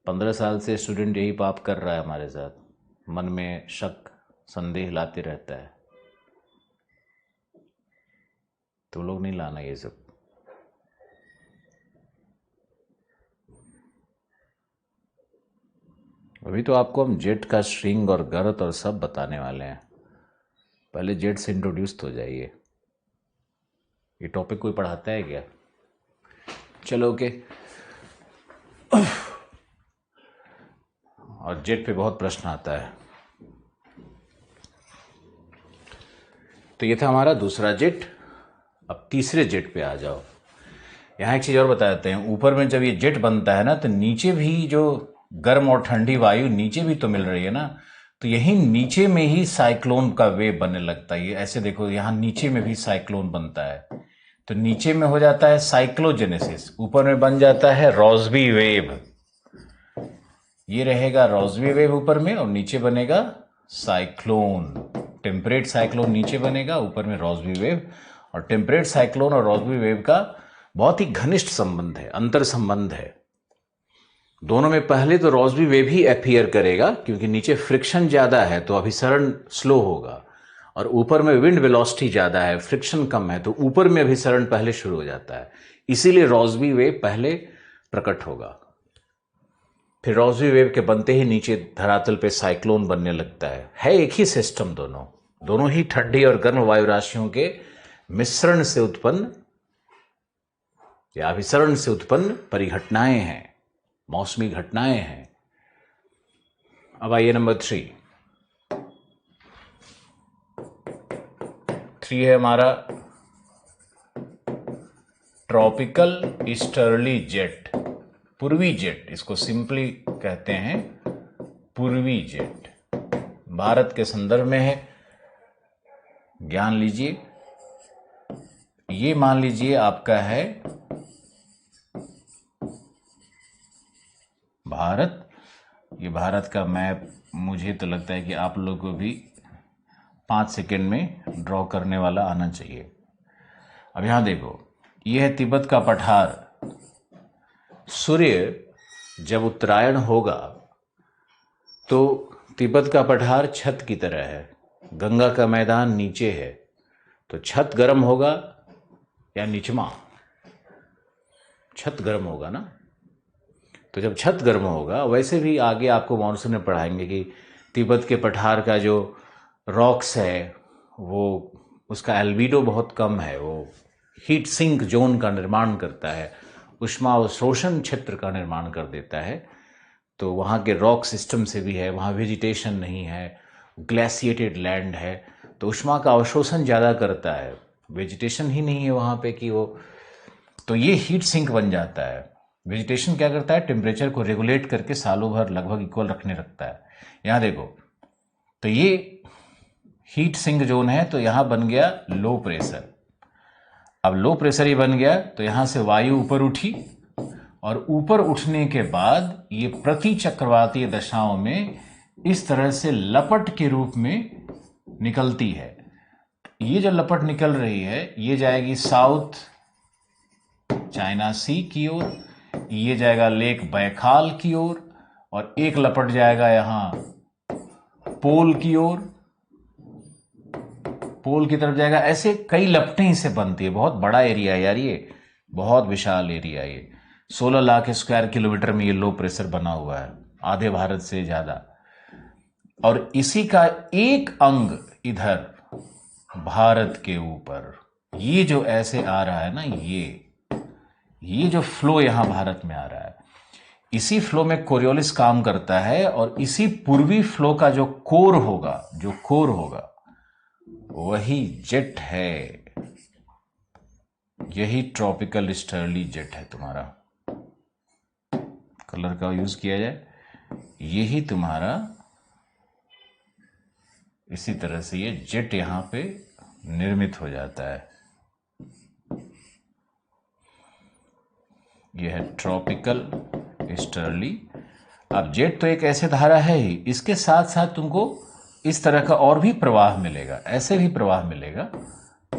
15 साल से स्टूडेंट यही पाप कर रहा है हमारे साथ, मन में शक संदेह लाते रहता है। तो लोग नहीं लाना ये सब। अभी तो आपको हम जेट का श्रिंग और गर्त और सब बताने वाले हैं। पहले जेट से इंट्रोड्यूस हो जाइए। ये टॉपिक कोई पढ़ाता है क्या? चलो ओके। और जेट पे बहुत प्रश्न आता है। तो ये था हमारा दूसरा जेट। अब तीसरे जेट पे आ जाओ। यहाँ एक चीज़ और बता देते हैं, ऊपर में जब ये जेट बनता है ना, तो नीचे भी जो गर्म और ठंडी वायु नीचे भी तो मिल रही है ना, तो यही नीचे में ही साइक्लोन का वेव बनने लगता है। ये ऐसे देखो, यहाँ नीचे में भी साइक्लोन बनता है। तो नीचे में हो जाता है साइक्लोजेनेसिस, ऊपर में बन जाता है रॉसबी वेव। ये रहेगा रॉसबी वेव ऊपर में, और नीचे बनेगा साइक्लोन। टेम्परेट साइक्लोन नीचे बनेगा, ऊपर में रॉसबी वेव। और टेम्परेट साइक्लोन और रॉसबी वेव का बहुत ही घनिष्ठ संबंध है, अंतर संबंध है। दोनों में पहले तो रॉसबी वेव ही अपीयर करेगा, क्योंकि नीचे फ्रिक्शन ज्यादा है तो अभिसरण स्लो होगा, और ऊपर में विंड वेलोसिटी ज्यादा है, फ्रिक्शन कम है, तो ऊपर में अभिसरण पहले शुरू हो जाता है। इसीलिए रॉसबी वेव पहले प्रकट होगा। फिरोजी वेव के बनते ही नीचे धरातल पे साइक्लोन बनने लगता है एक ही सिस्टम, दोनों ही ठंडी और गर्म वायु राशियों के मिश्रण से उत्पन्न या अभिसरण से उत्पन्न परिघटनाएं हैं, मौसमी घटनाएं हैं। अब आइए नंबर 3 है हमारा ट्रॉपिकल ईस्टर्ली जेट, पूर्वी जेट, इसको सिंपली कहते हैं पूर्वी जेट। भारत के संदर्भ में है, ज्ञान लीजिए। ये मान लीजिए आपका है भारत, ये भारत का मैप। मुझे तो लगता है कि आप लोगों को भी 5 सेकेंड में ड्रॉ करने वाला आना चाहिए। अब यहां देखो, यह है तिब्बत का पठार। सूर्य जब उत्तरायण होगा तो तिब्बत का पठार छत की तरह है, गंगा का मैदान नीचे है, तो छत गर्म होगा या निचमा? छत गर्म होगा ना। तो जब छत गर्म होगा, वैसे भी आगे आपको मॉनसून में पढ़ाएंगे कि तिब्बत के पठार का जो रॉक्स है वो, उसका एल्बिडो बहुत कम है, वो हीट सिंक जोन का निर्माण करता है, उष्मा अवशोषण क्षेत्र का निर्माण कर देता है। तो वहाँ के रॉक सिस्टम से भी है, वहाँ वेजिटेशन नहीं है, ग्लेशिएटेड लैंड है, तो उष्मा का अवशोषण ज़्यादा करता है, वेजिटेशन ही नहीं है वहाँ पे कि वो, तो ये हीट सिंक बन जाता है। वेजिटेशन क्या करता है? टेम्परेचर को रेगुलेट करके सालों भर लगभग इक्वल रखने रखता है। यहाँ देखो, तो ये हीट सिंक जोन है, तो यहाँ बन गया लो प्रेशर। अब लो प्रेशर ही बन गया तो यहाँ से वायु ऊपर उठी, और ऊपर उठने के बाद ये प्रति चक्रवातीय दशाओं में इस तरह से लपट के रूप में निकलती है। ये जो लपट निकल रही है ये जाएगी साउथ चाइना सी की ओर, ये जाएगा लेक बैखाल की ओर, और एक लपट जाएगा यहां पोल की ओर, पोल की तरफ जाएगा। ऐसे कई लपटें इससे बनती है। बहुत बड़ा एरिया है यार, ये बहुत विशाल एरिया है। ये 16 लाख स्क्वायर किलोमीटर में ये लो प्रेशर बना हुआ है, आधे भारत से ज्यादा। और इसी का एक अंग इधर भारत के ऊपर, ये जो ऐसे आ रहा है ना, ये जो फ्लो यहां भारत में आ रहा है, इसी फ्लो में कोरियोलिस काम करता है, और इसी पूर्वी फ्लो का जो कोर होगा वही जेट है। यही ट्रॉपिकल ईस्टर्ली जेट है तुम्हारा। कलर का यूज किया जाए, यही तुम्हारा, इसी तरह से ये जेट यहां पे निर्मित हो जाता है। यह है ट्रॉपिकल ईस्टर्ली। अब जेट तो एक ऐसे धारा है ही, इसके साथ साथ तुमको इस तरह का और भी प्रवाह मिलेगा, ऐसे भी प्रवाह मिलेगा।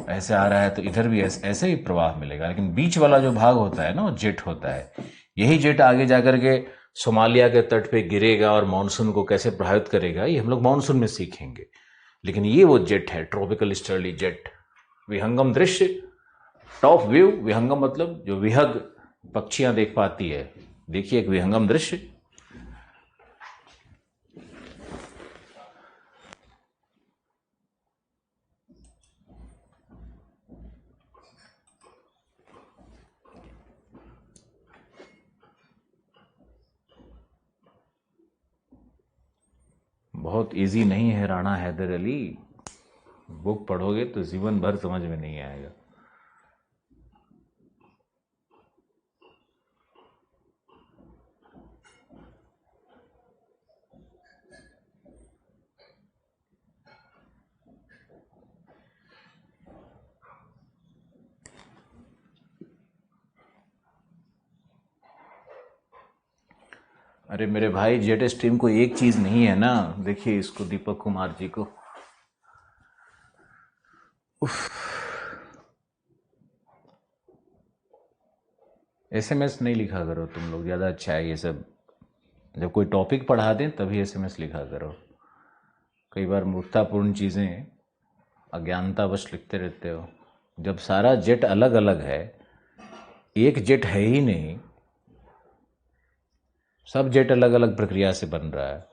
ऐसे आ रहा है तो इधर भी ऐसे ही प्रवाह मिलेगा, लेकिन बीच वाला जो भाग होता है ना वो जेट होता है। यही जेट आगे जाकर के सोमालिया के तट पे गिरेगा और मानसून को कैसे प्रभावित करेगा, ये हम लोग मानसून में सीखेंगे। लेकिन ये वो जेट है, ट्रॉपिकल ईस्टर्ली जेट। विहंगम दृश्य, टॉप व्यू। विहंगम मतलब जो विहग पक्षियां देख पाती है, देखिए एक विहंगम दृश्य। बहुत इजी नहीं है राणा हैदर अली, बुक पढ़ोगे तो जीवन भर समझ में नहीं आएगा। अरे मेरे भाई, जेट स्ट्रीम को एक चीज नहीं है ना, देखिए इसको, दीपक कुमार जी को। एसएमएस नहीं लिखा करो तुम लोग, ज़्यादा अच्छा है ये सब। जब कोई टॉपिक पढ़ा दें तभी एसएमएस लिखा करो। कई बार मूर्खतापूर्ण चीज़ें अज्ञानतावश लिखते रहते हो। जब सारा जेट अलग अलग है, एक जेट है ही नहीं, सब जेट अलग अलग प्रक्रिया से बन रहा है।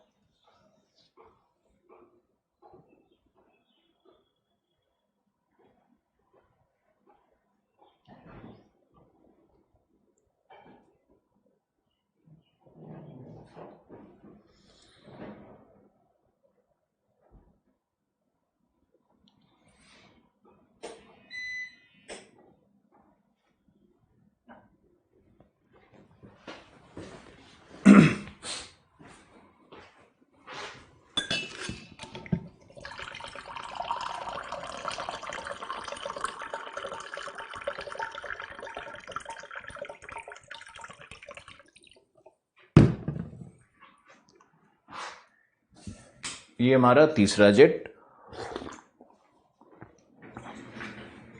ये हमारा तीसरा जेट।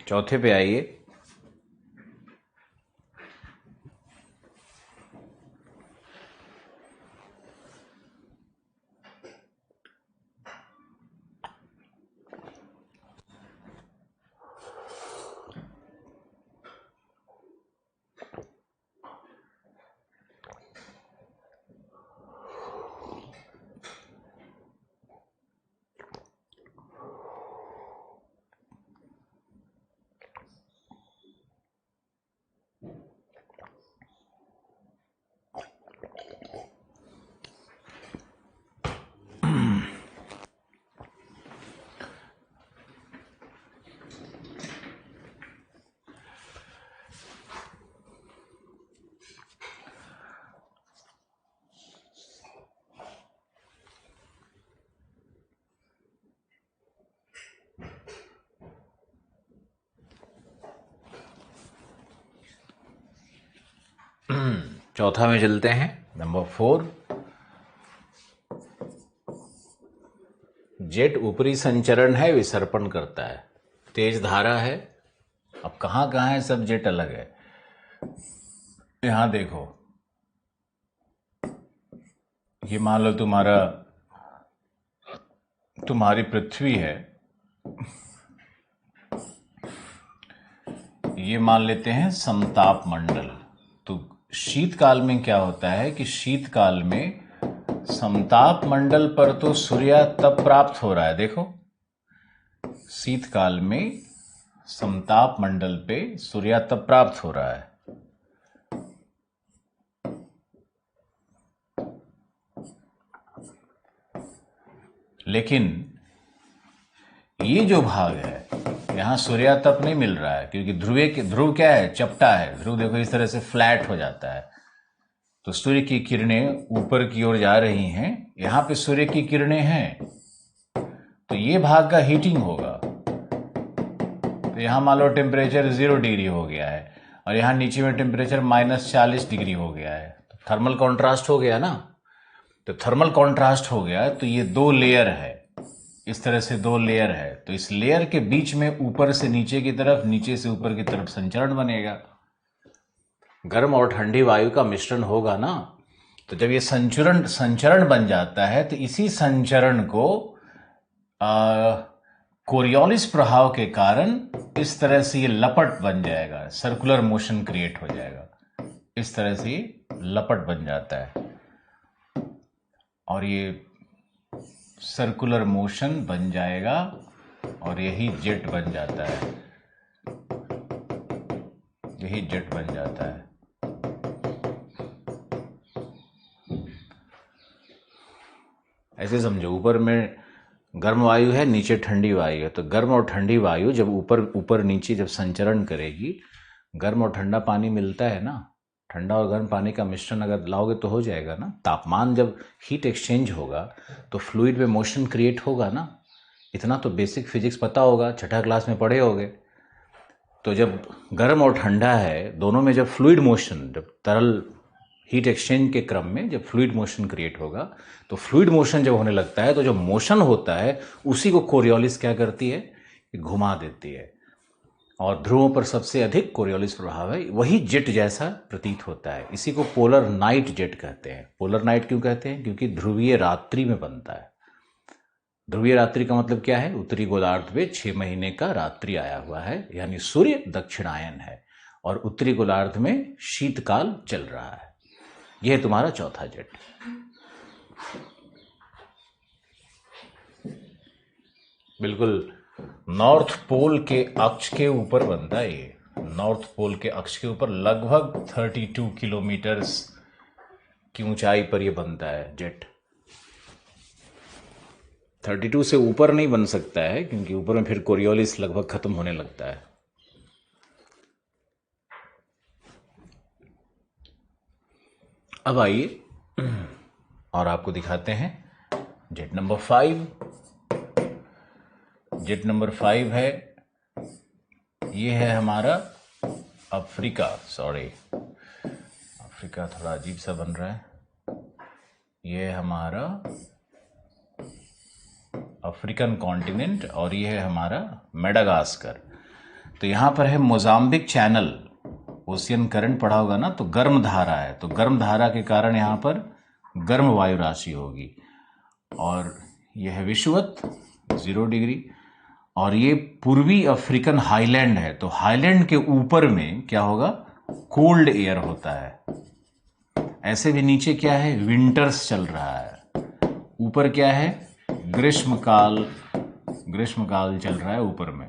चौथे पे आइए। चौथा में चलते हैं। नंबर 4, जेट ऊपरी संचरण है, विसर्पण करता है, तेज धारा है। अब कहाँ कहाँ है, सब जेट अलग है। यहां देखो, ये मान लो तुम्हारी पृथ्वी है, ये मान लेते हैं समताप मंडल। तो शीतकाल में क्या होता है कि शीतकाल में समताप मंडल पर तो सूर्यातप प्राप्त हो रहा है। देखो, शीतकाल में समताप मंडल पे सूर्यातप प्राप्त हो रहा है। लेकिन ये जो भाग है, यहां सूर्यातप नहीं मिल रहा है, क्योंकि ध्रुव क्या है, चपटा है। ध्रुव देखो इस तरह से फ्लैट हो जाता है, तो सूर्य की किरणें ऊपर की ओर जा रही हैं। यहां पे सूर्य की किरणें हैं, तो ये भाग का हीटिंग होगा। तो यहां मान लो टेम्परेचर 0 डिग्री हो गया है, और यहां नीचे में टेम्परेचर -40 डिग्री हो गया है। तो थर्मल कॉन्ट्रास्ट हो गया ना। तो थर्मल कॉन्ट्रास्ट हो गया, तो ये 2 लेयर है, इस तरह से 2 लेयर है। तो इस लेयर के बीच में ऊपर से नीचे की तरफ, नीचे से ऊपर की तरफ संचरण बनेगा। गर्म और ठंडी वायु का मिश्रण होगा ना। तो जब ये संचरण बन जाता है, तो इसी संचरण को कोरियोलिस प्रभाव के कारण इस तरह से ये लपट बन जाएगा, सर्कुलर मोशन क्रिएट हो जाएगा। इस तरह से लपट बन जाता है, और ये सर्कुलर मोशन बन जाएगा, और यही जेट बन जाता है। यही जेट बन जाता है। ऐसे समझो, ऊपर में गर्म वायु है, नीचे ठंडी वायु है। तो गर्म और ठंडी वायु जब ऊपर नीचे जब संचरण करेगी, गर्म और ठंडा पानी मिलता है ना, ठंडा और गर्म पानी का मिश्रण अगर लाओगे तो हो जाएगा ना। तापमान जब हीट एक्सचेंज होगा तो फ्लूइड में मोशन क्रिएट होगा ना। इतना तो बेसिक फिजिक्स पता होगा, छठा क्लास में पढ़े होगे। तो जब गर्म और ठंडा है, दोनों में जब फ्लूइड मोशन, जब तरल हीट एक्सचेंज के क्रम में जब फ्लूइड मोशन क्रिएट होगा, तो फ्लूइड मोशन जब होने लगता है, तो जो मोशन होता है उसी को कोरियोलिस क्या करती है, घुमा देती है। और ध्रुवों पर सबसे अधिक कोरियोलिस प्रभाव है, वही जेट जैसा प्रतीत होता है। इसी को पोलर नाइट जेट कहते हैं। पोलर नाइट क्यों कहते हैं? क्योंकि ध्रुवीय रात्रि में बनता है। ध्रुवीय रात्रि का मतलब क्या है? उत्तरी गोलार्ध में 6 महीने का रात्रि आया हुआ है, यानी सूर्य दक्षिणायन है, और उत्तरी गोलार्ध में शीतकाल चल रहा है। यह है तुम्हारा चौथा जेट। बिल्कुल नॉर्थ पोल के अक्ष के ऊपर बनता है ये, नॉर्थ पोल के अक्ष के ऊपर लगभग 32 किलोमीटर्स की ऊंचाई पर ये बनता है जेट। 32 से ऊपर नहीं बन सकता है क्योंकि ऊपर में फिर कोरियोलिस लगभग खत्म होने लगता है। अब आइए और आपको दिखाते हैं जेट नंबर 5। जेट नंबर 5 है, ये है हमारा अफ्रीका, सॉरी अफ्रीका थोड़ा अजीब सा बन रहा है, ये है हमारा अफ्रीकन कॉन्टिनेंट और ये है हमारा मेडागास्कर। तो यहाँ पर है मोजाम्बिक चैनल, ओशियन करंट पढ़ा होगा ना, तो गर्म धारा है, तो गर्म धारा के कारण यहाँ पर गर्म वायु राशि होगी। और यह है विषुवत 0 डिग्री, और ये पूर्वी अफ्रीकन हाईलैंड है, तो हाईलैंड के ऊपर में क्या होगा, कोल्ड एयर होता है। ऐसे भी नीचे क्या है, विंटर्स चल रहा है, ऊपर क्या है, ग्रीष्मकाल चल रहा है ऊपर में,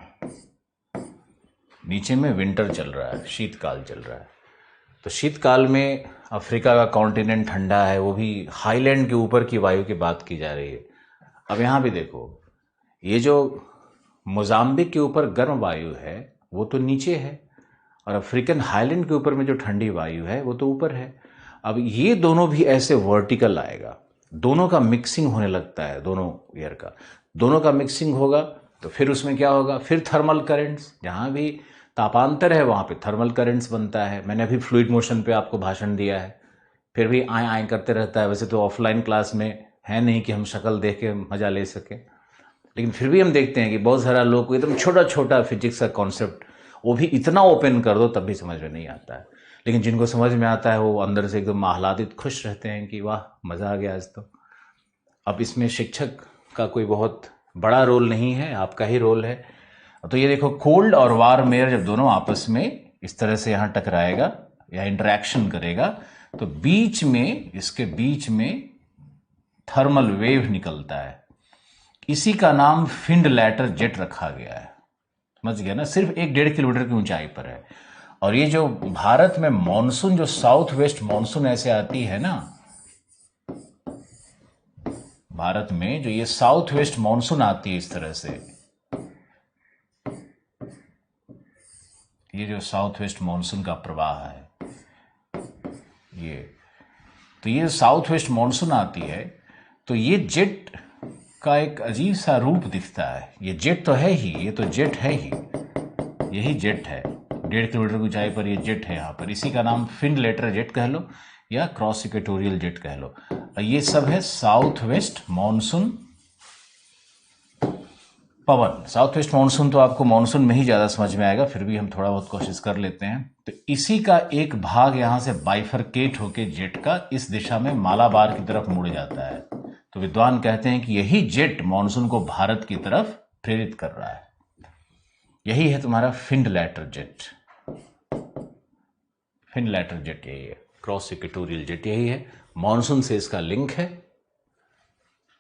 नीचे में विंटर चल रहा है, शीतकाल चल रहा है। तो शीतकाल में अफ्रीका का कॉन्टिनेंट ठंडा है, वो भी हाईलैंड के ऊपर की वायु की बात की जा रही है। अब यहाँ भी देखो, ये जो मोजाम्बिक के ऊपर गर्म वायु है वो तो नीचे है, और अफ्रीकन हाईलैंड के ऊपर में जो ठंडी वायु है वो तो ऊपर है। अब ये दोनों भी ऐसे वर्टिकल आएगा, दोनों का मिक्सिंग होने लगता है, दोनों एयर का, दोनों का मिक्सिंग होगा तो फिर उसमें क्या होगा, फिर थर्मल करंट्स, जहाँ भी तापांतर है वहाँ पे थर्मल करंट्स बनता है। मैंने अभी फ्लूइड मोशन पे आपको भाषण दिया है, फिर भी आए आए करते रहता है। वैसे तो ऑफलाइन क्लास में है नहीं कि हम शक्ल देख के मजा ले सकें, लेकिन फिर भी हम देखते हैं कि बहुत सारा लोग को एकदम छोटा छोटा फिजिक्स का कॉन्सेप्ट वो भी इतना ओपन कर दो तब भी समझ में नहीं आता है, लेकिन जिनको समझ में आता है वो अंदर से एकदम आह्लादित खुश रहते हैं कि वाह मज़ा आ गया आज तो। अब इसमें शिक्षक का कोई बहुत बड़ा रोल नहीं है, आपका ही रोल है। तो ये देखो, कोल्ड और वार्म एयर जब दोनों आपस में इस तरह से यहाँ टकराएगा या इंटरेक्शन करेगा तो बीच में, इसके बीच में थर्मल वेव निकलता है। इसी का नाम फिंड लैटर जेट रखा गया है, समझ गया ना, सिर्फ 1-1.5 किलोमीटर की ऊंचाई पर है। और ये जो भारत में मॉनसून, जो साउथ वेस्ट मॉनसून ऐसे आती है ना, भारत में जो ये साउथ वेस्ट मॉनसून आती है इस तरह से, ये जो साउथ वेस्ट मॉनसून का प्रवाह है, ये साउथ वेस्ट मॉनसून आती है तो ये जेट का एक अजीब सा रूप दिखता है। ये जेट तो है ही, ये तो जेट है ही, यही जेट है, 1.5 किलोमीटर की ऊंचाई पर ये जेट है यहाँ पर। इसी का नाम फिंड लेटर जेट कह लो या क्रॉस इक्वेटोरियल जेट कह लो। ये सब है साउथ वेस्ट मॉनसून पवन। साउथ वेस्ट मॉनसून तो आपको मॉनसून में ही ज़्यादा समझ में आएगा, फिर भी हम थोड़ा बहुत कोशिश कर लेते हैं। तो इसी का एक भाग यहाँ से बाइफरकेट होके जेट का इस दिशा में मालाबार की तरफ मुड़ जाता है। तो विद्वान कहते हैं कि यही जेट मॉनसून को भारत की तरफ प्रेरित कर रहा है। यही है तुम्हारा फिंड लैटर जेट। फिंड लैटर जेट यही है, क्रॉस इक्वेटोरियल जेट यही है। मॉनसून से इसका लिंक है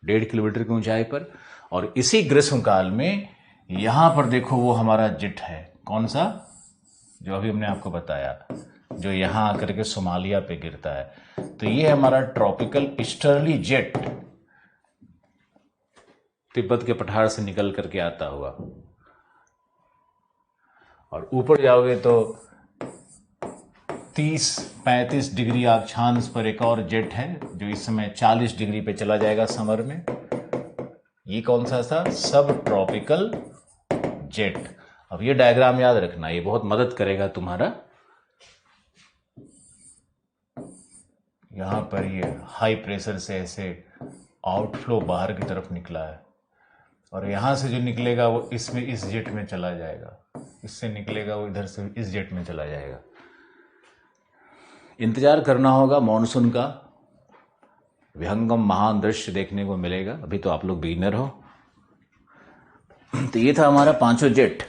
1.5 किलोमीटर की ऊंचाई पर। और इसी ग्रीष्मकाल में यहां पर देखो वो हमारा जेट है, कौन सा, जो अभी हमने आपको बताया, जो यहां आकर के सोमालिया पे गिरता है। तो ये हमारा ट्रॉपिकल ईस्टर्ली जेट, तिब्बत के पठार से निकल करके आता हुआ। और ऊपर जाओगे तो 30-35 डिग्री अक्षांश पर एक और जेट है जो इस समय 40 डिग्री पे चला जाएगा समर में। ये कौन सा था, सब ट्रॉपिकल जेट। अब ये डायग्राम याद रखना, ये बहुत मदद करेगा तुम्हारा। यहां पर ये हाई प्रेशर से ऐसे आउटफ्लो बाहर की तरफ निकला है, और यहां से जो निकलेगा वो इसमें इस जेट में चला जाएगा, इससे निकलेगा वो इधर से इस जेट में चला जाएगा। इंतजार करना होगा, मॉनसून का विहंगम महान दृश्य देखने को मिलेगा। अभी तो आप लोग बिगिनर हो। तो ये था हमारा 5 जेट।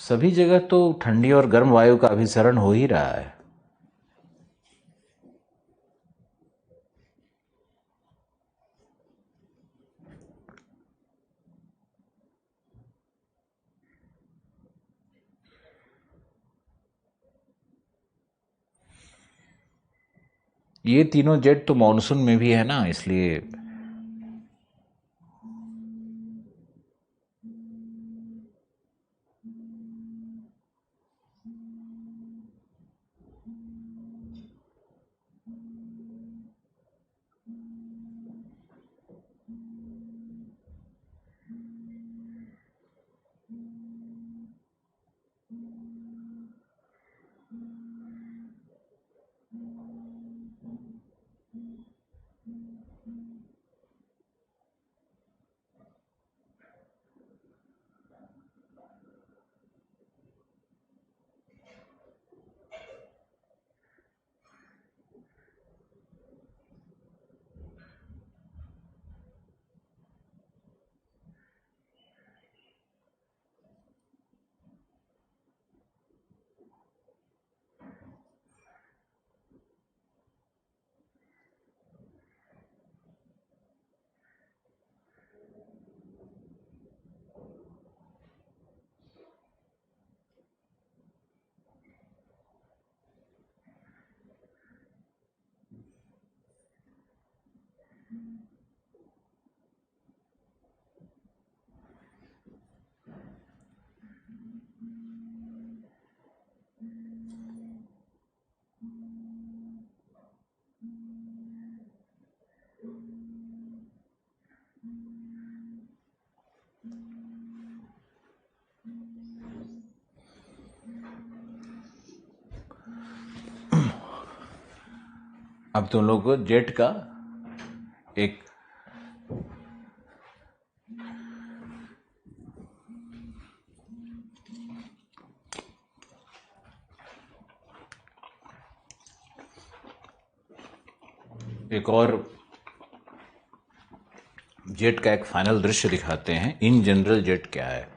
सभी जगह तो ठंडी और गर्म वायु का अभिसरण हो ही रहा है। ये तीनों जेट तो मॉनसून में भी है ना, इसलिए अब तुम लोग को जेट का एक एक और जेट का एक फाइनल दृश्य दिखाते हैं। इन जनरल जेट क्या है।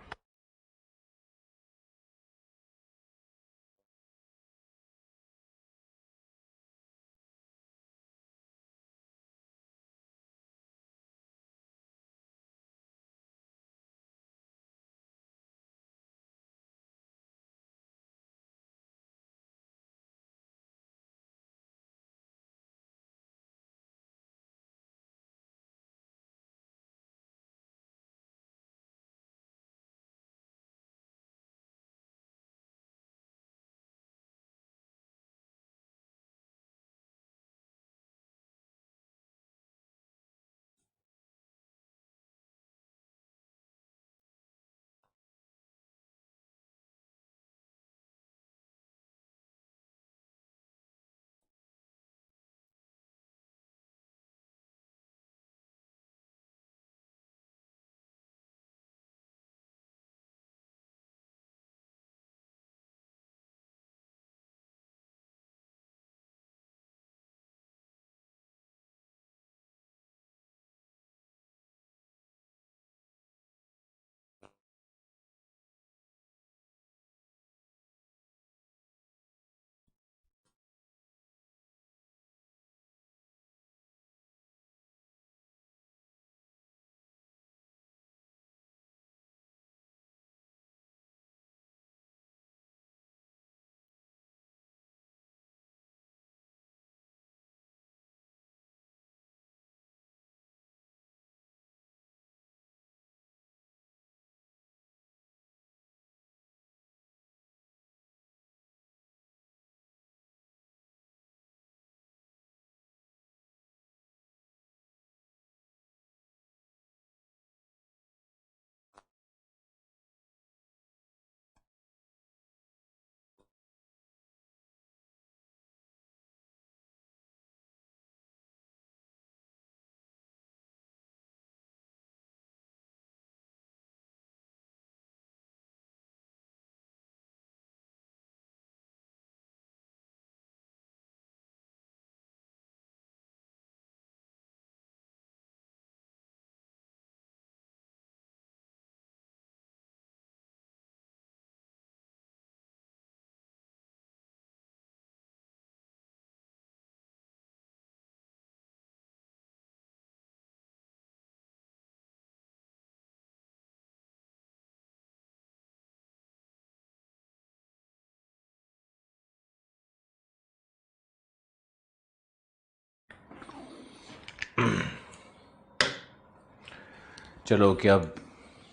चलो कि अब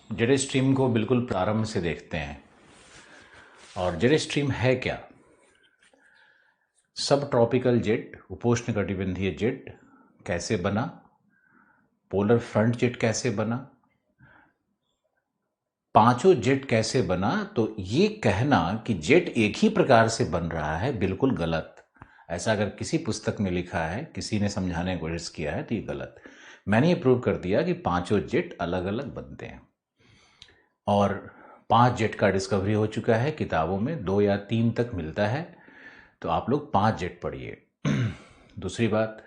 जेट स्ट्रीम को बिल्कुल प्रारंभ से देखते हैं। और जेट स्ट्रीम है क्या? सब ट्रॉपिकल जेट, उपोष्णकटिबंधीय जेट कैसे बना, पोलर फ्रंट जेट कैसे बना, पांचों जेट कैसे बना, तो ये कहना कि जेट एक ही प्रकार से बन रहा है बिल्कुल गलत। ऐसा अगर किसी पुस्तक में लिखा है, किसी ने समझाने की कोशिश किया है, तो ये गलत। मैंने ये प्रूव कर दिया कि पांचों जेट अलग अलग बनते हैं और 5 जेट का डिस्कवरी हो चुका है किताबों में, 2 या 3 तक मिलता है, तो आप लोग 5 जेट पढ़िए। दूसरी बात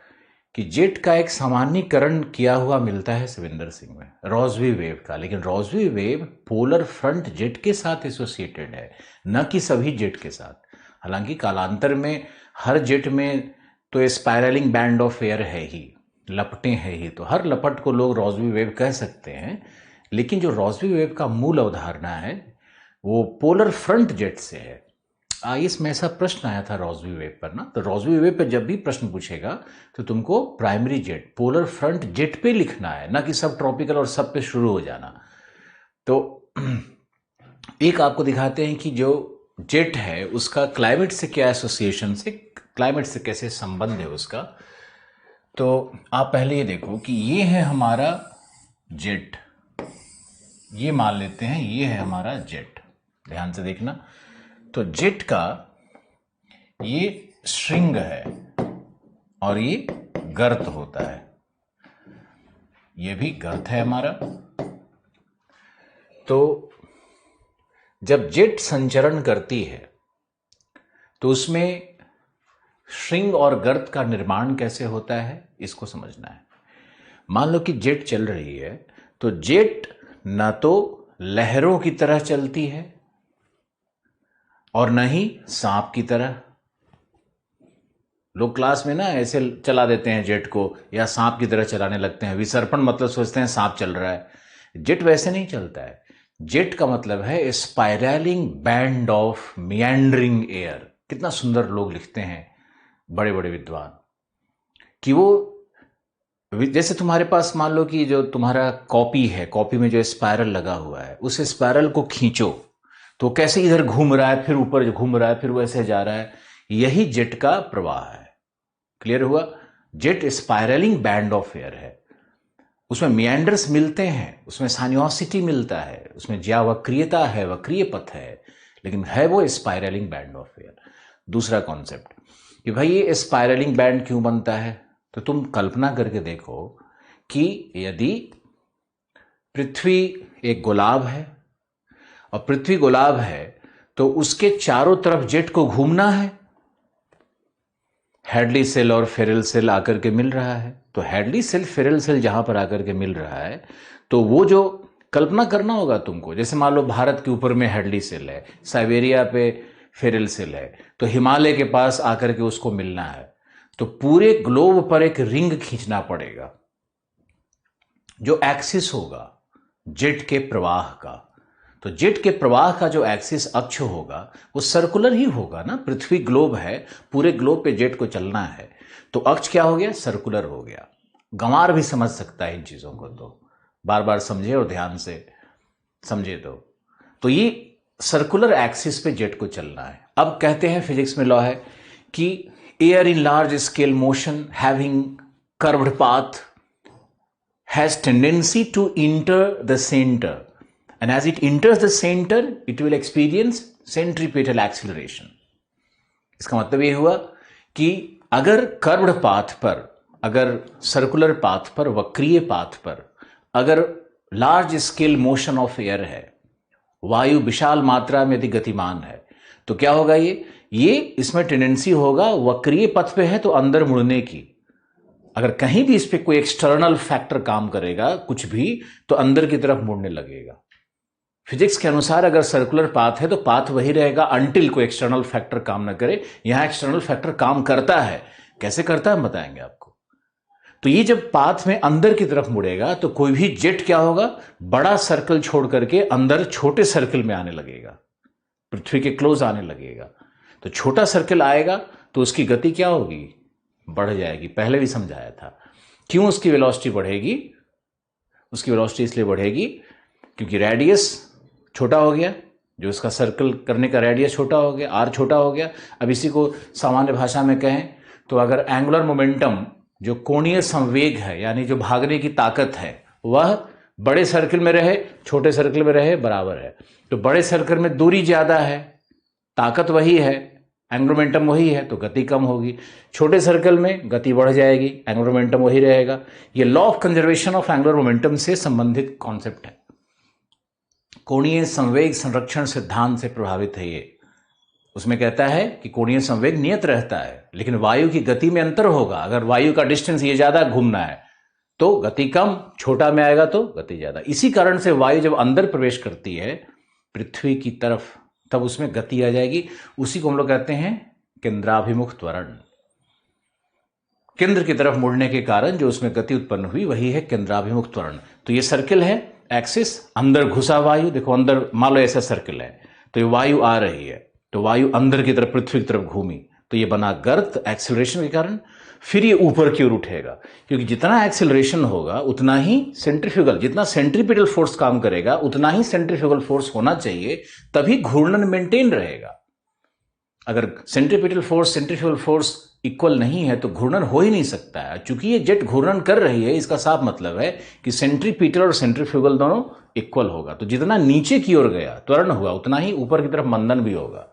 कि जेट का एक सामान्यीकरण किया हुआ मिलता है सविंदर सिंह में, रॉसबी वेव का, लेकिन Rossby wave polar front jet के साथ एसोसिएटेड है, न कि सभी जेट के साथ। हालांकि कालांतर में हर जेट में तो स्पाइरलिंग बैंड ऑफ एयर है ही, लपटें हैं ही, तो हर लपट को लोग रॉसबी वेव कह सकते हैं। लेकिन जो रॉसबी वेव का मूल अवधारणा है वो पोलर फ्रंट जेट से है। आईएएस में ऐसा प्रश्न आया था रॉसबी वेव पर ना, तो रॉसबी वेव पे जब भी प्रश्न पूछेगा तो तुमको primary jet, polar front jet पे लिखना है, ना कि सब ट्रॉपिकल और सब पे शुरू हो जाना। तो एक आपको दिखाते हैं कि जो जेट है उसका क्लाइमेट से क्या एसोसिएशन से, क्लाइमेट से कैसे संबंध है उसका। तो आप पहले ये देखो कि ये है हमारा जेट, ये मान लेते हैं ये है हमारा जेट, ध्यान से देखना। तो जेट का ये श्रिंग है और ये गर्त होता है, ये भी गर्त है हमारा। तो जब जेट संचरण करती है तो उसमें श्रिंग और गर्त का निर्माण कैसे होता है इसको समझना है। मान लो कि जेट चल रही है, तो जेट न तो लहरों की तरह चलती है और न ही सांप की तरह। लोग क्लास में ना ऐसे चला देते हैं जेट को, या सांप की तरह चलाने लगते हैं, विसर्पण मतलब सोचते हैं सांप चल रहा है। जेट वैसे नहीं चलता है। जेट का मतलब है spiralling band of meandering air. कितना सुंदर लोग लिखते हैं बड़े बड़े विद्वान कि वो जैसे तुम्हारे पास मान लो कि जो तुम्हारा कॉपी है, कॉपी में जो स्पाइरल लगा हुआ है, उस स्पाइरल को खींचो तो कैसे इधर घूम रहा है, फिर ऊपर घूम रहा है, फिर वैसे जा रहा है। यही जेट का प्रवाह है। क्लियर हुआ? Jet spiralling band of air है, उसमें मियांडर्स मिलते हैं, उसमें सानियोसिटी मिलता है, उसमें ज्यावक्रियता है, वक्रीय पथ है, लेकिन है वो स्पाइरलिंग बैंड ऑफ एयर। दूसरा कॉन्सेप्ट कि भाई ये स्पाइरलिंग बैंड क्यों बनता है, तो तुम कल्पना करके देखो कि यदि पृथ्वी एक गुलाब है और पृथ्वी गुलाब है तो उसके चारों तरफ जेट को घूमना है। हैडली सेल और फेरल सेल आकर के मिल रहा है, तो हैडली सेल फेरल सेल जहां पर आकर के मिल रहा है, तो वो जो कल्पना करना होगा तुमको, जैसे मान लो भारत के ऊपर में हैडली सेल है, साइबेरिया पे फेरल सेल है, तो हिमालय के पास आकर के उसको मिलना है, तो पूरे ग्लोब पर एक रिंग खींचना पड़ेगा जो एक्सिस होगा जेट के प्रवाह का। तो जेट के प्रवाह का जो एक्सिस अक्ष होगा वो सर्कुलर ही होगा ना। पृथ्वी ग्लोब है, पूरे ग्लोब पे जेट को चलना है, तो अक्ष क्या हो गया? सर्कुलर हो गया। गंवार भी समझ सकता है इन चीजों को, तो बार बार समझे और ध्यान से समझे। तो ये सर्कुलर एक्सिस पे जेट को चलना है। अब कहते हैं फिजिक्स में लॉ है कि air in large scale motion having curved path has tendency to enter the centre, and as it enters the center it will experience centripetal acceleration। इसका मतलब ये हुआ कि अगर कर्व्ड पाथ पर, अगर सर्कुलर पाथ पर, वक्रीय पाथ पर अगर large scale motion of air है, वायु विशाल मात्रा में यदि गतिमान है, तो क्या होगा? ये इसमें टेंडेंसी होगा, वक्रीय पथ पे है तो अंदर मुड़ने की। अगर कहीं भी इस पे कोई एक्सटर्नल फैक्टर काम करेगा कुछ भी, तो अंदर की तरफ मुड़ने लगेगा। फिजिक्स के अनुसार अगर सर्कुलर पाथ है तो पाथ वही रहेगा अंटिल कोई एक्सटर्नल फैक्टर काम ना करे। यहां एक्सटर्नल फैक्टर काम करता है, कैसे करता है हम बताएंगे आपको। तो ये जब पाथ में अंदर की तरफ मुड़ेगा तो कोई भी जेट क्या होगा? बड़ा सर्कल छोड़ करके अंदर छोटे सर्कल में आने लगेगा, पृथ्वी के क्लोज आने लगेगा। तो छोटा सर्कल आएगा तो उसकी गति क्या होगी? बढ़ जाएगी। पहले भी समझाया था क्यों उसकी वेलोसिटी बढ़ेगी। उसकी वेलोसिटी इसलिए बढ़ेगी क्योंकि रेडियस छोटा हो गया, जो इसका सर्कल करने का रेडियस छोटा हो गया, आर छोटा हो गया। अब इसी को सामान्य भाषा में कहें तो अगर एंगुलर मोमेंटम, जो कोणीय संवेग है, यानी जो भागने की ताकत है, वह बड़े सर्कल में रहे छोटे सर्कल में रहे बराबर है, तो बड़े सर्कल में दूरी ज्यादा है, ताकत वही है, एंगुलर मोमेंटम वही है, तो गति कम होगी। छोटे सर्कल में गति बढ़ जाएगी, एंगुलर मोमेंटम वही रहेगा। ये law of conservation of angular momentum से संबंधित कॉन्सेप्ट है। कोणीय संवेग संरक्षण सिद्धांत से प्रभावित है ये। उसमें कहता है कि कोणीय संवेग नियत रहता है, लेकिन वायु की गति में अंतर होगा। अगर वायु का डिस्टेंस ये ज्यादा घूमना है तो गति कम, छोटा में आएगा तो गति ज्यादा। इसी कारण से वायु जब अंदर प्रवेश करती है पृथ्वी की तरफ, तब उसमें गति आ जाएगी। उसी को हम लोग कहते हैं केंद्राभिमुख त्वरण। केंद्र की तरफ मुड़ने के कारण जो उसमें गति उत्पन्न हुई वही है केंद्राभिमुख त्वरण। तो ये सर्किल है, एक्सिस, अंदर घुसा वायु, देखो अंदर, मान लो ऐसा सर्किल है, तो ये वायु आ रही है, तो वायु अंदर की तरफ पृथ्वी की तरफ घूमी, तो ये बना गर्त एक्सेलरेशन के कारण। फिर ये ऊपर की ओर उठेगा, क्योंकि जितना एक्सेलरेशन होगा उतना ही सेंट्रीफ्यूगल, जितना सेंट्रीपिटल फोर्स काम करेगा उतना ही सेंट्रीफ्यूगल फोर्स होना चाहिए, तभी घूर्णन मेंटेन रहेगा। अगर centripetal force centrifugal force equal नहीं है तो घूर्णन हो ही नहीं सकता है। चूंकि ये जेट घूर्णन कर रही है, इसका साफ मतलब है कि सेंट्रीपिटल और सेंट्रीफ्यूगल दोनों इक्वल होगा। तो जितना नीचे की ओर गया त्वरण हुआ, उतना ही ऊपर की तरफ मंदन भी होगा।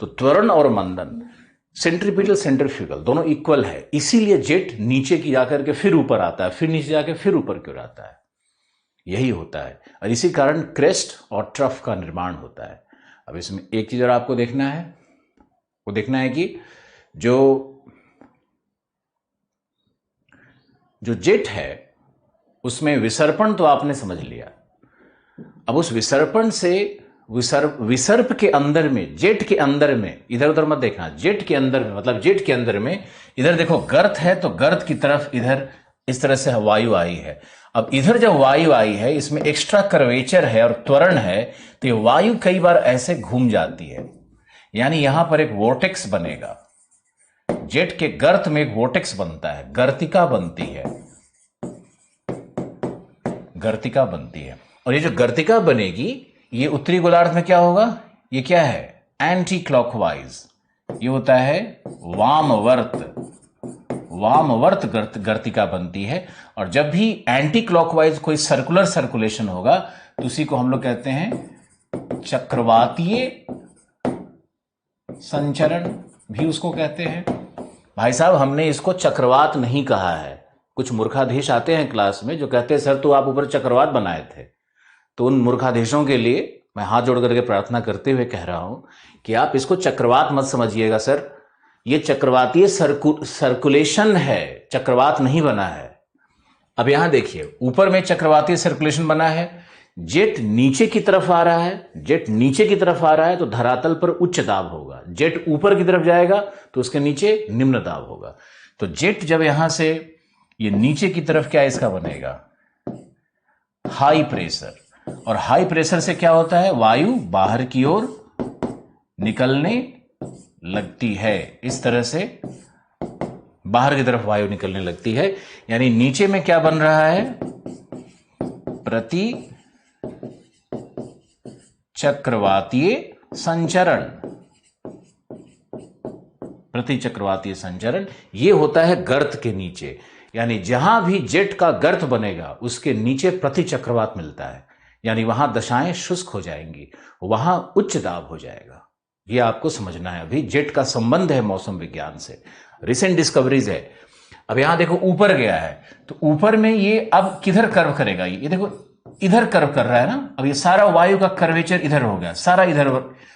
तो त्वरण और मंदन, सेंट्रीपिटल सेंट्रीफ्यूगल दोनों इक्वल है, इसीलिए जेट नीचे की जाकर के फिर ऊपर आता है, फिर नीचे जाकर फिर ऊपर की ओर आता है। यही होता है, और इसी कारण क्रेस्ट और ट्रफ का निर्माण होता है। अब इसमें एक चीज और आपको देखना है, वो देखना है कि जो जेट है उसमें विसर्पण तो आपने समझ लिया। अब उस विसर्पण से विसर्प के अंदर में, जेट के अंदर में, इधर उधर मत देखना, जेट के अंदर में, मतलब जेट के अंदर में, इधर देखो गर्त है तो गर्त की तरफ इधर इस तरह से वायु आई है। अब इधर जब वायु आई है, इसमें एक्स्ट्रा कर्वेचर है और त्वरण है, तो ये वायु कई बार ऐसे घूम जाती है, यानी यहां पर एक वोर्टेक्स बनेगा। जेट के गर्त में एक वोर्टेक्स बनता है, गर्तिका बनती है, गर्तिका बनती है। और ये जो गर्तिका बनेगी, ये उत्तरी गोलार्ध में क्या होगा, ये क्या है, एंटी क्लॉकवाइज, ये होता है वामवर्त, वामवर्त गर्तिका बनती है। और जब भी एंटी क्लॉकवाइज कोई सर्कुलर सर्कुलेशन होगा तो उसी को हम लोग कहते हैं चक्रवातीय संचरण भी उसको कहते हैं। भाई साहब, हमने इसको चक्रवात नहीं कहा है। कुछ मूर्खाधीश आते हैं क्लास में जो कहते हैं सर तो आप ऊपर चक्रवात बनाए थे। तो उन मूर्खाधीशों के लिए मैं हाथ जोड़ करके प्रार्थना करते हुए कह रहा हूं कि आप इसको चक्रवात मत समझिएगा सर, ये चक्रवातीय सर्कुलेशन है, चक्रवात नहीं बना है। अब यहां देखिए, ऊपर में चक्रवातीय सर्कुलेशन बना है, जेट नीचे की तरफ आ रहा है, जेट नीचे की तरफ आ रहा है तो धरातल पर उच्च दाब होगा, जेट ऊपर की तरफ जाएगा तो उसके नीचे निम्न दाब होगा। तो जेट जब यहां से ये नीचे की तरफ, क्या इसका बनेगा, हाई प्रेशर, और हाई प्रेशर से क्या होता है, वायु बाहर की ओर निकलने लगती है। इस तरह से बाहर की तरफ वायु निकलने लगती है, यानी नीचे में क्या बन रहा है, प्रति चक्रवातीय संचरण, प्रति चक्रवातीय संचरण। ये होता है गर्त के नीचे, यानी जहां भी जेट का गर्त बनेगा उसके नीचे प्रति चक्रवात मिलता है, यानी वहां दशाएं शुष्क हो जाएंगी, वहां उच्च दाब हो जाएगा। ये आपको समझना है। अभी जेट का संबंध है मौसम विज्ञान से, रिसेंट डिस्कवरीज है। अब यहां देखो ऊपर गया है, तो ऊपर में ये अब किधर कर्व करेगा, ये देखो इधर कर्व कर रहा है ना। अब ये सारा वायु का कर्वेचर इधर हो गया, सारा इधर।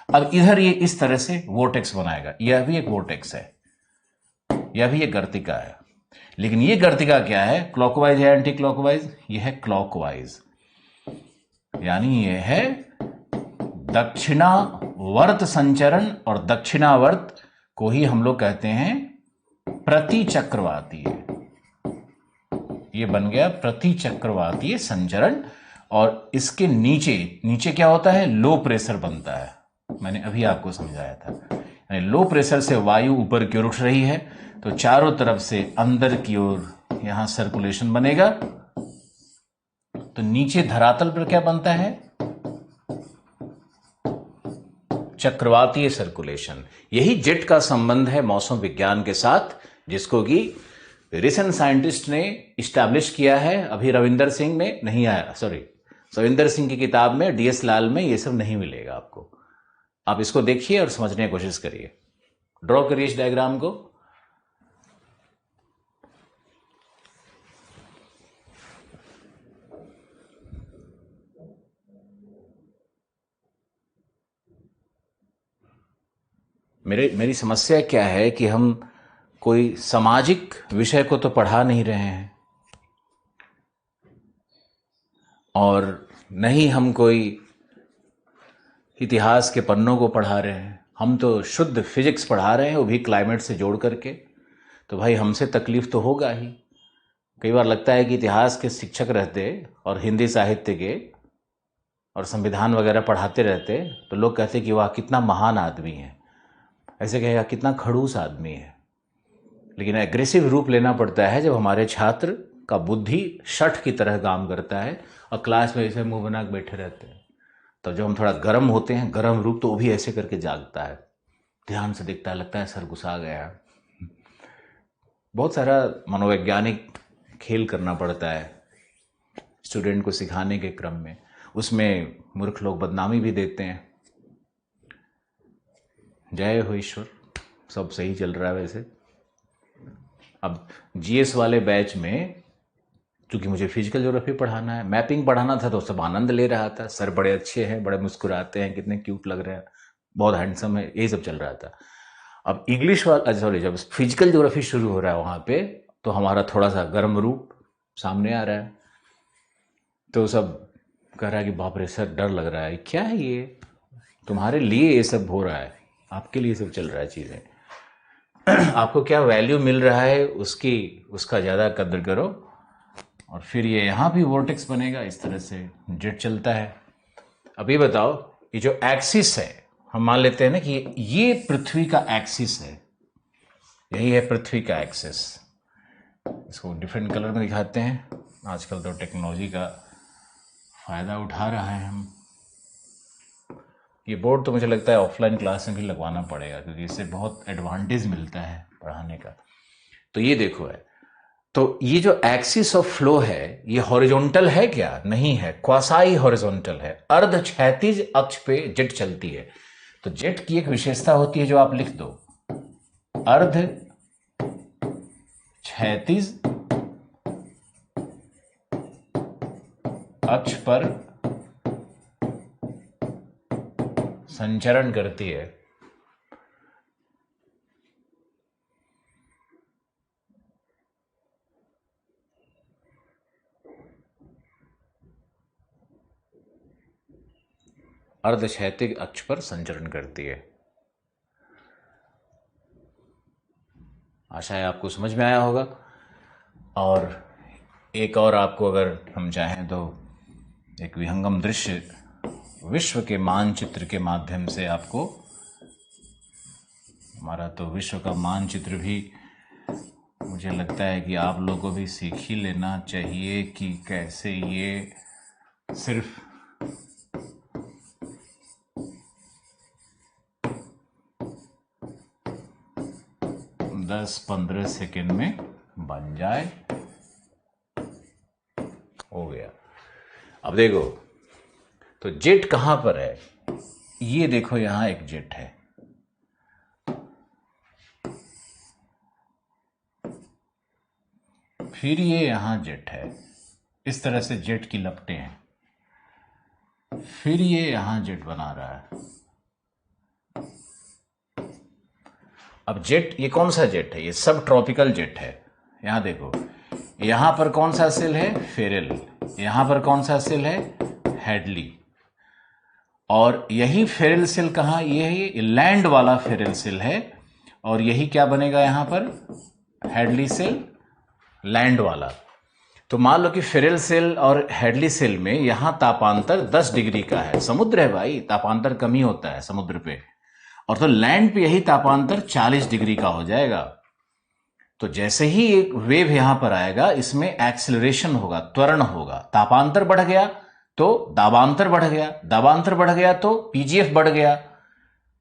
अब इधर ये इस तरह से वोर्टेक्स बनाएगा, यह भी एक वोर्टेक्स है, यह भी एक गर्तिका है। लेकिन ये गर्तिका क्या है, क्लॉकवाइज है एंटी क्लॉकवाइज, यह है क्लॉकवाइज, यानी यह है दक्षिणावर्त संचरण, और दक्षिणावर्त को ही हम लोग कहते हैं प्रति चक्रवातीय। ये बन गया प्रति चक्रवातीय संचरण। और इसके नीचे नीचे क्या होता है, लो प्रेशर बनता है, मैंने अभी आपको समझाया था। यानी लो प्रेशर से वायु ऊपर की ओर उठ रही है, तो चारों तरफ से अंदर की ओर यहां सर्कुलेशन बनेगा, तो तो नीचे धरातल पर क्या बनता है? चक्रवातीय सर्कुलेशन। यही जेट का संबंध है मौसम विज्ञान के साथ, जिसको कि रिसेंट साइंटिस्ट ने इस्टेब्लिश किया है। अभी रविंदर सिंह में नहीं आया, सॉरी, सविंदर सिंह की किताब में, डीएस लाल में ये सब नहीं मिलेगा आपको। आप इसको देखिए और समझने की कोशिश करिए। ड्रॉ करिए इस डायग्राम को। मेरी समस्या क्या है कि हम कोई सामाजिक विषय को तो पढ़ा नहीं रहे हैं और नहीं हम कोई इतिहास के पन्नों को पढ़ा रहे हैं। हम तो शुद्ध फिजिक्स पढ़ा रहे हैं, वो भी क्लाइमेट से जोड़ करके। तो भाई हमसे तकलीफ तो होगा ही। कई बार लगता है कि इतिहास के शिक्षक रहते और हिंदी साहित्य के और संविधान वगैरह पढ़ाते रहते तो लोग कहते कि वाह कितना महान आदमी है, ऐसे कहेगा कितना खड़ूस आदमी है। लेकिन एग्रेसिव रूप लेना पड़ता है जब हमारे छात्र का बुद्धि शठ की तरह काम करता है और क्लास में ऐसे मुंह बना के बैठे रहते हैं। तो जब हम थोड़ा गर्म होते हैं, गर्म रूप, तो वो भी ऐसे करके जागता है, ध्यान से देखता है, लगता है सर गुस्सा गया। बहुत सारा मनोवैज्ञानिक खेल करना पड़ता है स्टूडेंट को सिखाने के क्रम में। उसमें मूर्ख लोग बदनामी भी देते हैं। जय हो ईश्वर, सब सही चल रहा है वैसे। अब जीएस वाले बैच में क्योंकि मुझे फिजिकल ज्योग्राफी पढ़ाना है, मैपिंग पढ़ाना था, तो सब आनंद ले रहा था। सर बड़े अच्छे हैं, बड़े मुस्कुराते हैं, कितने क्यूट लग रहे हैं, बहुत हैंडसम है, यही सब चल रहा था। अब इंग्लिश वाला, सॉरी, जब फिजिकल ज्योग्राफी शुरू हो रहा है वहाँ पे, तो हमारा थोड़ा सा गर्म रूप सामने आ रहा है। तो सब कह रहा है कि बाप रे सर डर लग रहा है, क्या है ये, तुम्हारे लिए ये सब हो रहा है, आपके लिए सब चल रहा है चीज़ें। आपको क्या वैल्यू मिल रहा है उसका ज़्यादा कदर करो। और फिर ये यहाँ भी वोर्टेक्स बनेगा, इस तरह से जेट चलता है। अब ये बताओ, ये जो एक्सिस है, हम मान लेते हैं ना कि ये पृथ्वी का एक्सिस है, यही है पृथ्वी का एक्सिस। इसको डिफरेंट कलर में दिखाते हैं। आजकल तो टेक्नोलॉजी का फ़ायदा उठा रहा है हम। ये बोर्ड तो मुझे लगता है ऑफलाइन क्लास में भी लगवाना पड़ेगा, क्योंकि इससे बहुत एडवांटेज मिलता है पढ़ाने का। तो ये देखो है, तो ये जो एक्सिस ऑफ फ्लो है, ये हॉरिजॉन्टल है क्या? नहीं है, क्वासाई हॉरिजॉन्टल है। अर्ध क्षैतिज अक्ष पे जेट चलती है। तो जेट की एक विशेषता होती है जो आप लिख दो, अर्ध क्षैतिज अक्ष पर संचरण करती है। अर्धक्षैतिज अक्ष पर संचरण करती है। आशा है आपको समझ में आया होगा। और एक और आपको अगर हम चाहें तो एक विहंगम दृश्य विश्व के मानचित्र के माध्यम से आपको, हमारा तो विश्व का मानचित्र भी मुझे लगता है कि आप लोगों को भी सीख ही लेना चाहिए कि कैसे ये सिर्फ दस 15 सेकेंड में बन जाए। हो गया। अब देखो, तो जेट कहां पर है? ये देखो, यहां एक जेट है। फिर ये यहां जेट है, इस तरह से जेट की लपटें हैं। फिर ये यहां जेट बना रहा है। अब जेट, ये कौन सा जेट है? ये सब ट्रॉपिकल जेट है। यहां देखो, यहां पर कौन सा सेल है? फेरेल। यहां पर कौन सा सेल है? हैडली। और यही फेरेल सेल कहां? ये लैंड वाला फेरेल सेल है। और यही क्या बनेगा यहां पर? हैडली सेल, लैंड वाला। तो मान लो कि फेरेल सेल और हैडली सेल में यहां तापांतर 10 डिग्री का है। समुद्र है भाई, तापांतर कम ही होता है समुद्र पे। और तो लैंड पे यही तापांतर 40 डिग्री का हो जाएगा। तो जैसे ही एक वेव यहां पर आएगा, इसमें एक्सेलरेशन होगा, त्वरण होगा। तापांतर बढ़ गया तो दाबांतर बढ़ गया, दाबांतर बढ़ गया तो पीजीएफ बढ़ गया,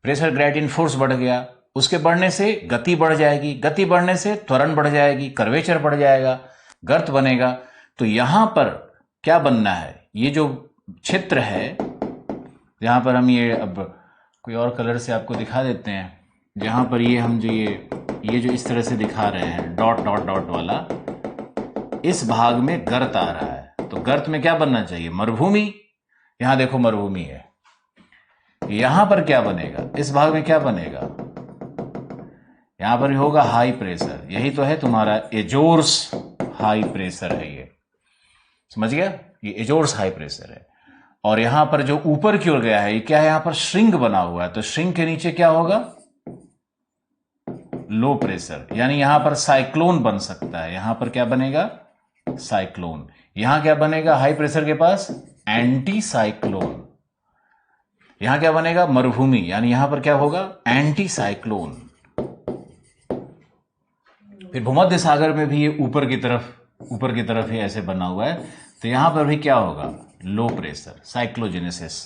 प्रेशर ग्रेडियंट फोर्स बढ़ गया। उसके बढ़ने से गति बढ़ जाएगी, गति बढ़ने से त्वरण बढ़ जाएगी, कर्वेचर बढ़ जाएगा, गर्त बनेगा। तो यहां पर क्या बनना है, ये जो क्षेत्र है, यहां पर हम ये अब कोई और कलर से आपको दिखा देते हैं। जहां पर ये हम जो ये जो इस तरह से दिखा रहे हैं डॉट डॉट डॉट वाला, इस भाग में गर्त आ रहा है। तो गर्त में क्या बनना चाहिए, मरुभूमि। यहां देखो मरुभूमि है। यहां पर क्या बनेगा, इस भाग में क्या बनेगा, यहां पर होगा हाई प्रेशर। यही तो है तुम्हारा एजोर्स हाई प्रेशर है, ये समझ गया, ये एजोर्स हाई प्रेशर है। और यहां पर जो ऊपर की ओर गया है, ये क्या है, यहां पर श्रिंग बना हुआ है। तो श्रिंग के नीचे क्या होगा, लो प्रेशर, यानी यहां पर साइक्लोन बन सकता है। यहां पर क्या बनेगा, साइक्लोन। यहां क्या बनेगा, हाई प्रेशर के पास एंटी साइक्लोन। यहां क्या बनेगा, मरुभूमि, यानी यहां पर क्या होगा, एंटी साइक्लोन। फिर भूमध्य सागर में भी ये ऊपर की तरफ ही ऐसे बना हुआ है। तो यहां पर भी क्या होगा, लो प्रेशर, साइक्लोजेनेसिस।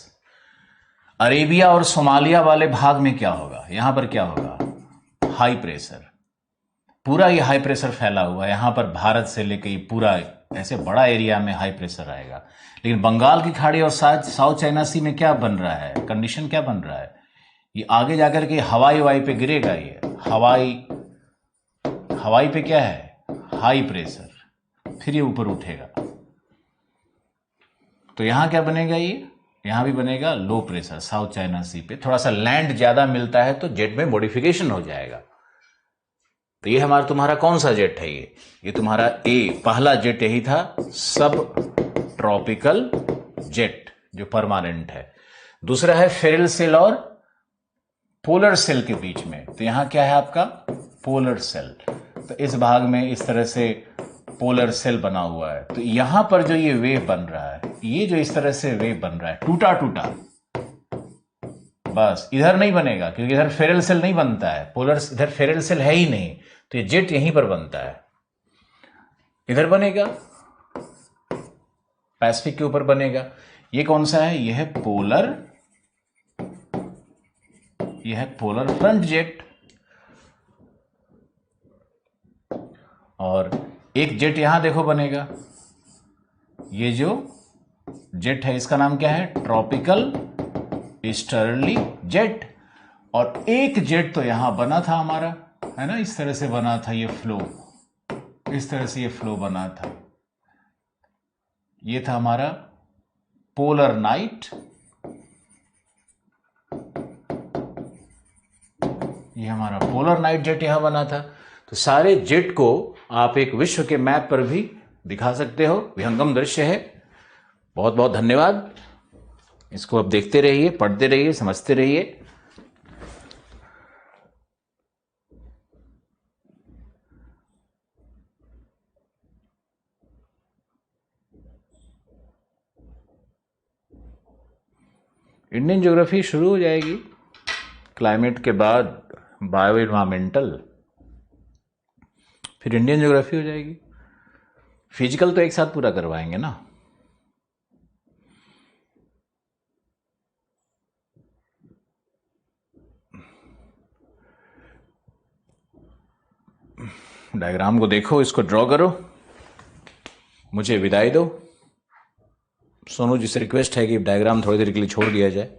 अरेबिया और सोमालिया वाले भाग में क्या होगा, यहां पर क्या होगा, हाई प्रेशर। पूरा ये हाई प्रेशर फैला हुआ है, यहां पर भारत से लेकर पूरा ऐसे बड़ा एरिया में हाई प्रेशर आएगा। लेकिन बंगाल की खाड़ी और साउथ चाइना सी में क्या बन रहा है, कंडीशन क्या बन रहा है, ये आगे जाकर के हवाई पे गिरेगा। ये हवाई पे क्या है, हाई प्रेशर, फिर ये ऊपर उठेगा। तो यहां क्या बनेगा, ये यहां भी बनेगा लो प्रेशर साउथ चाइना सी पे। थोड़ा सा लैंड ज्यादा मिलता है तो जेट में मॉडिफिकेशन हो जाएगा। तो ये तुम्हारा कौन सा जेट है, ये तुम्हारा पहला जेट यही था, सब ट्रॉपिकल जेट जो परमानेंट है। दूसरा है फेरल सेल और पोलर सेल के बीच में। तो यहां क्या है आपका, पोलर सेल। तो इस भाग में इस तरह से पोलर सेल बना हुआ है। तो यहां पर जो ये वेव बन रहा है, ये जो इस तरह से वेव बन रहा है, टूटा टूटा, बस इधर नहीं बनेगा क्योंकि इधर फेरल सेल नहीं बनता है, पोलर इधर फेरल सेल है ही नहीं। तो ये जेट यहीं पर बनता है, इधर बनेगा, पैसिफिक के ऊपर बनेगा। ये कौन सा है, यह है पोलर फ्रंट जेट। और एक जेट यहां देखो बनेगा, ये जो जेट है इसका नाम क्या है, ट्रॉपिकल ईस्टर्ली जेट। और एक जेट तो यहां बना था हमारा, है ना, इस तरह से बना था ये फ्लो, इस तरह से ये फ्लो बना था। ये था हमारा पोलर नाइट, ये हमारा पोलर नाइट जेट यहां बना था। तो सारे जेट को आप एक विश्व के मैप पर भी दिखा सकते हो, विहंगम दृश्य है। बहुत बहुत धन्यवाद। इसको अब देखते रहिए, पढ़ते रहिए, समझते रहिए। इंडियन ज्योग्राफी शुरू हो जाएगी क्लाइमेट के बाद, बायो एनवायरमेंटल, फिर इंडियन ज्योग्राफी हो जाएगी। फिजिकल तो एक साथ पूरा करवाएंगे ना। डायग्राम को देखो, इसको ड्रॉ करो, मुझे विदाई दो। सोनू जी से रिक्वेस्ट है कि डायग्राम थोड़ी देर के लिए छोड़ दिया जाए।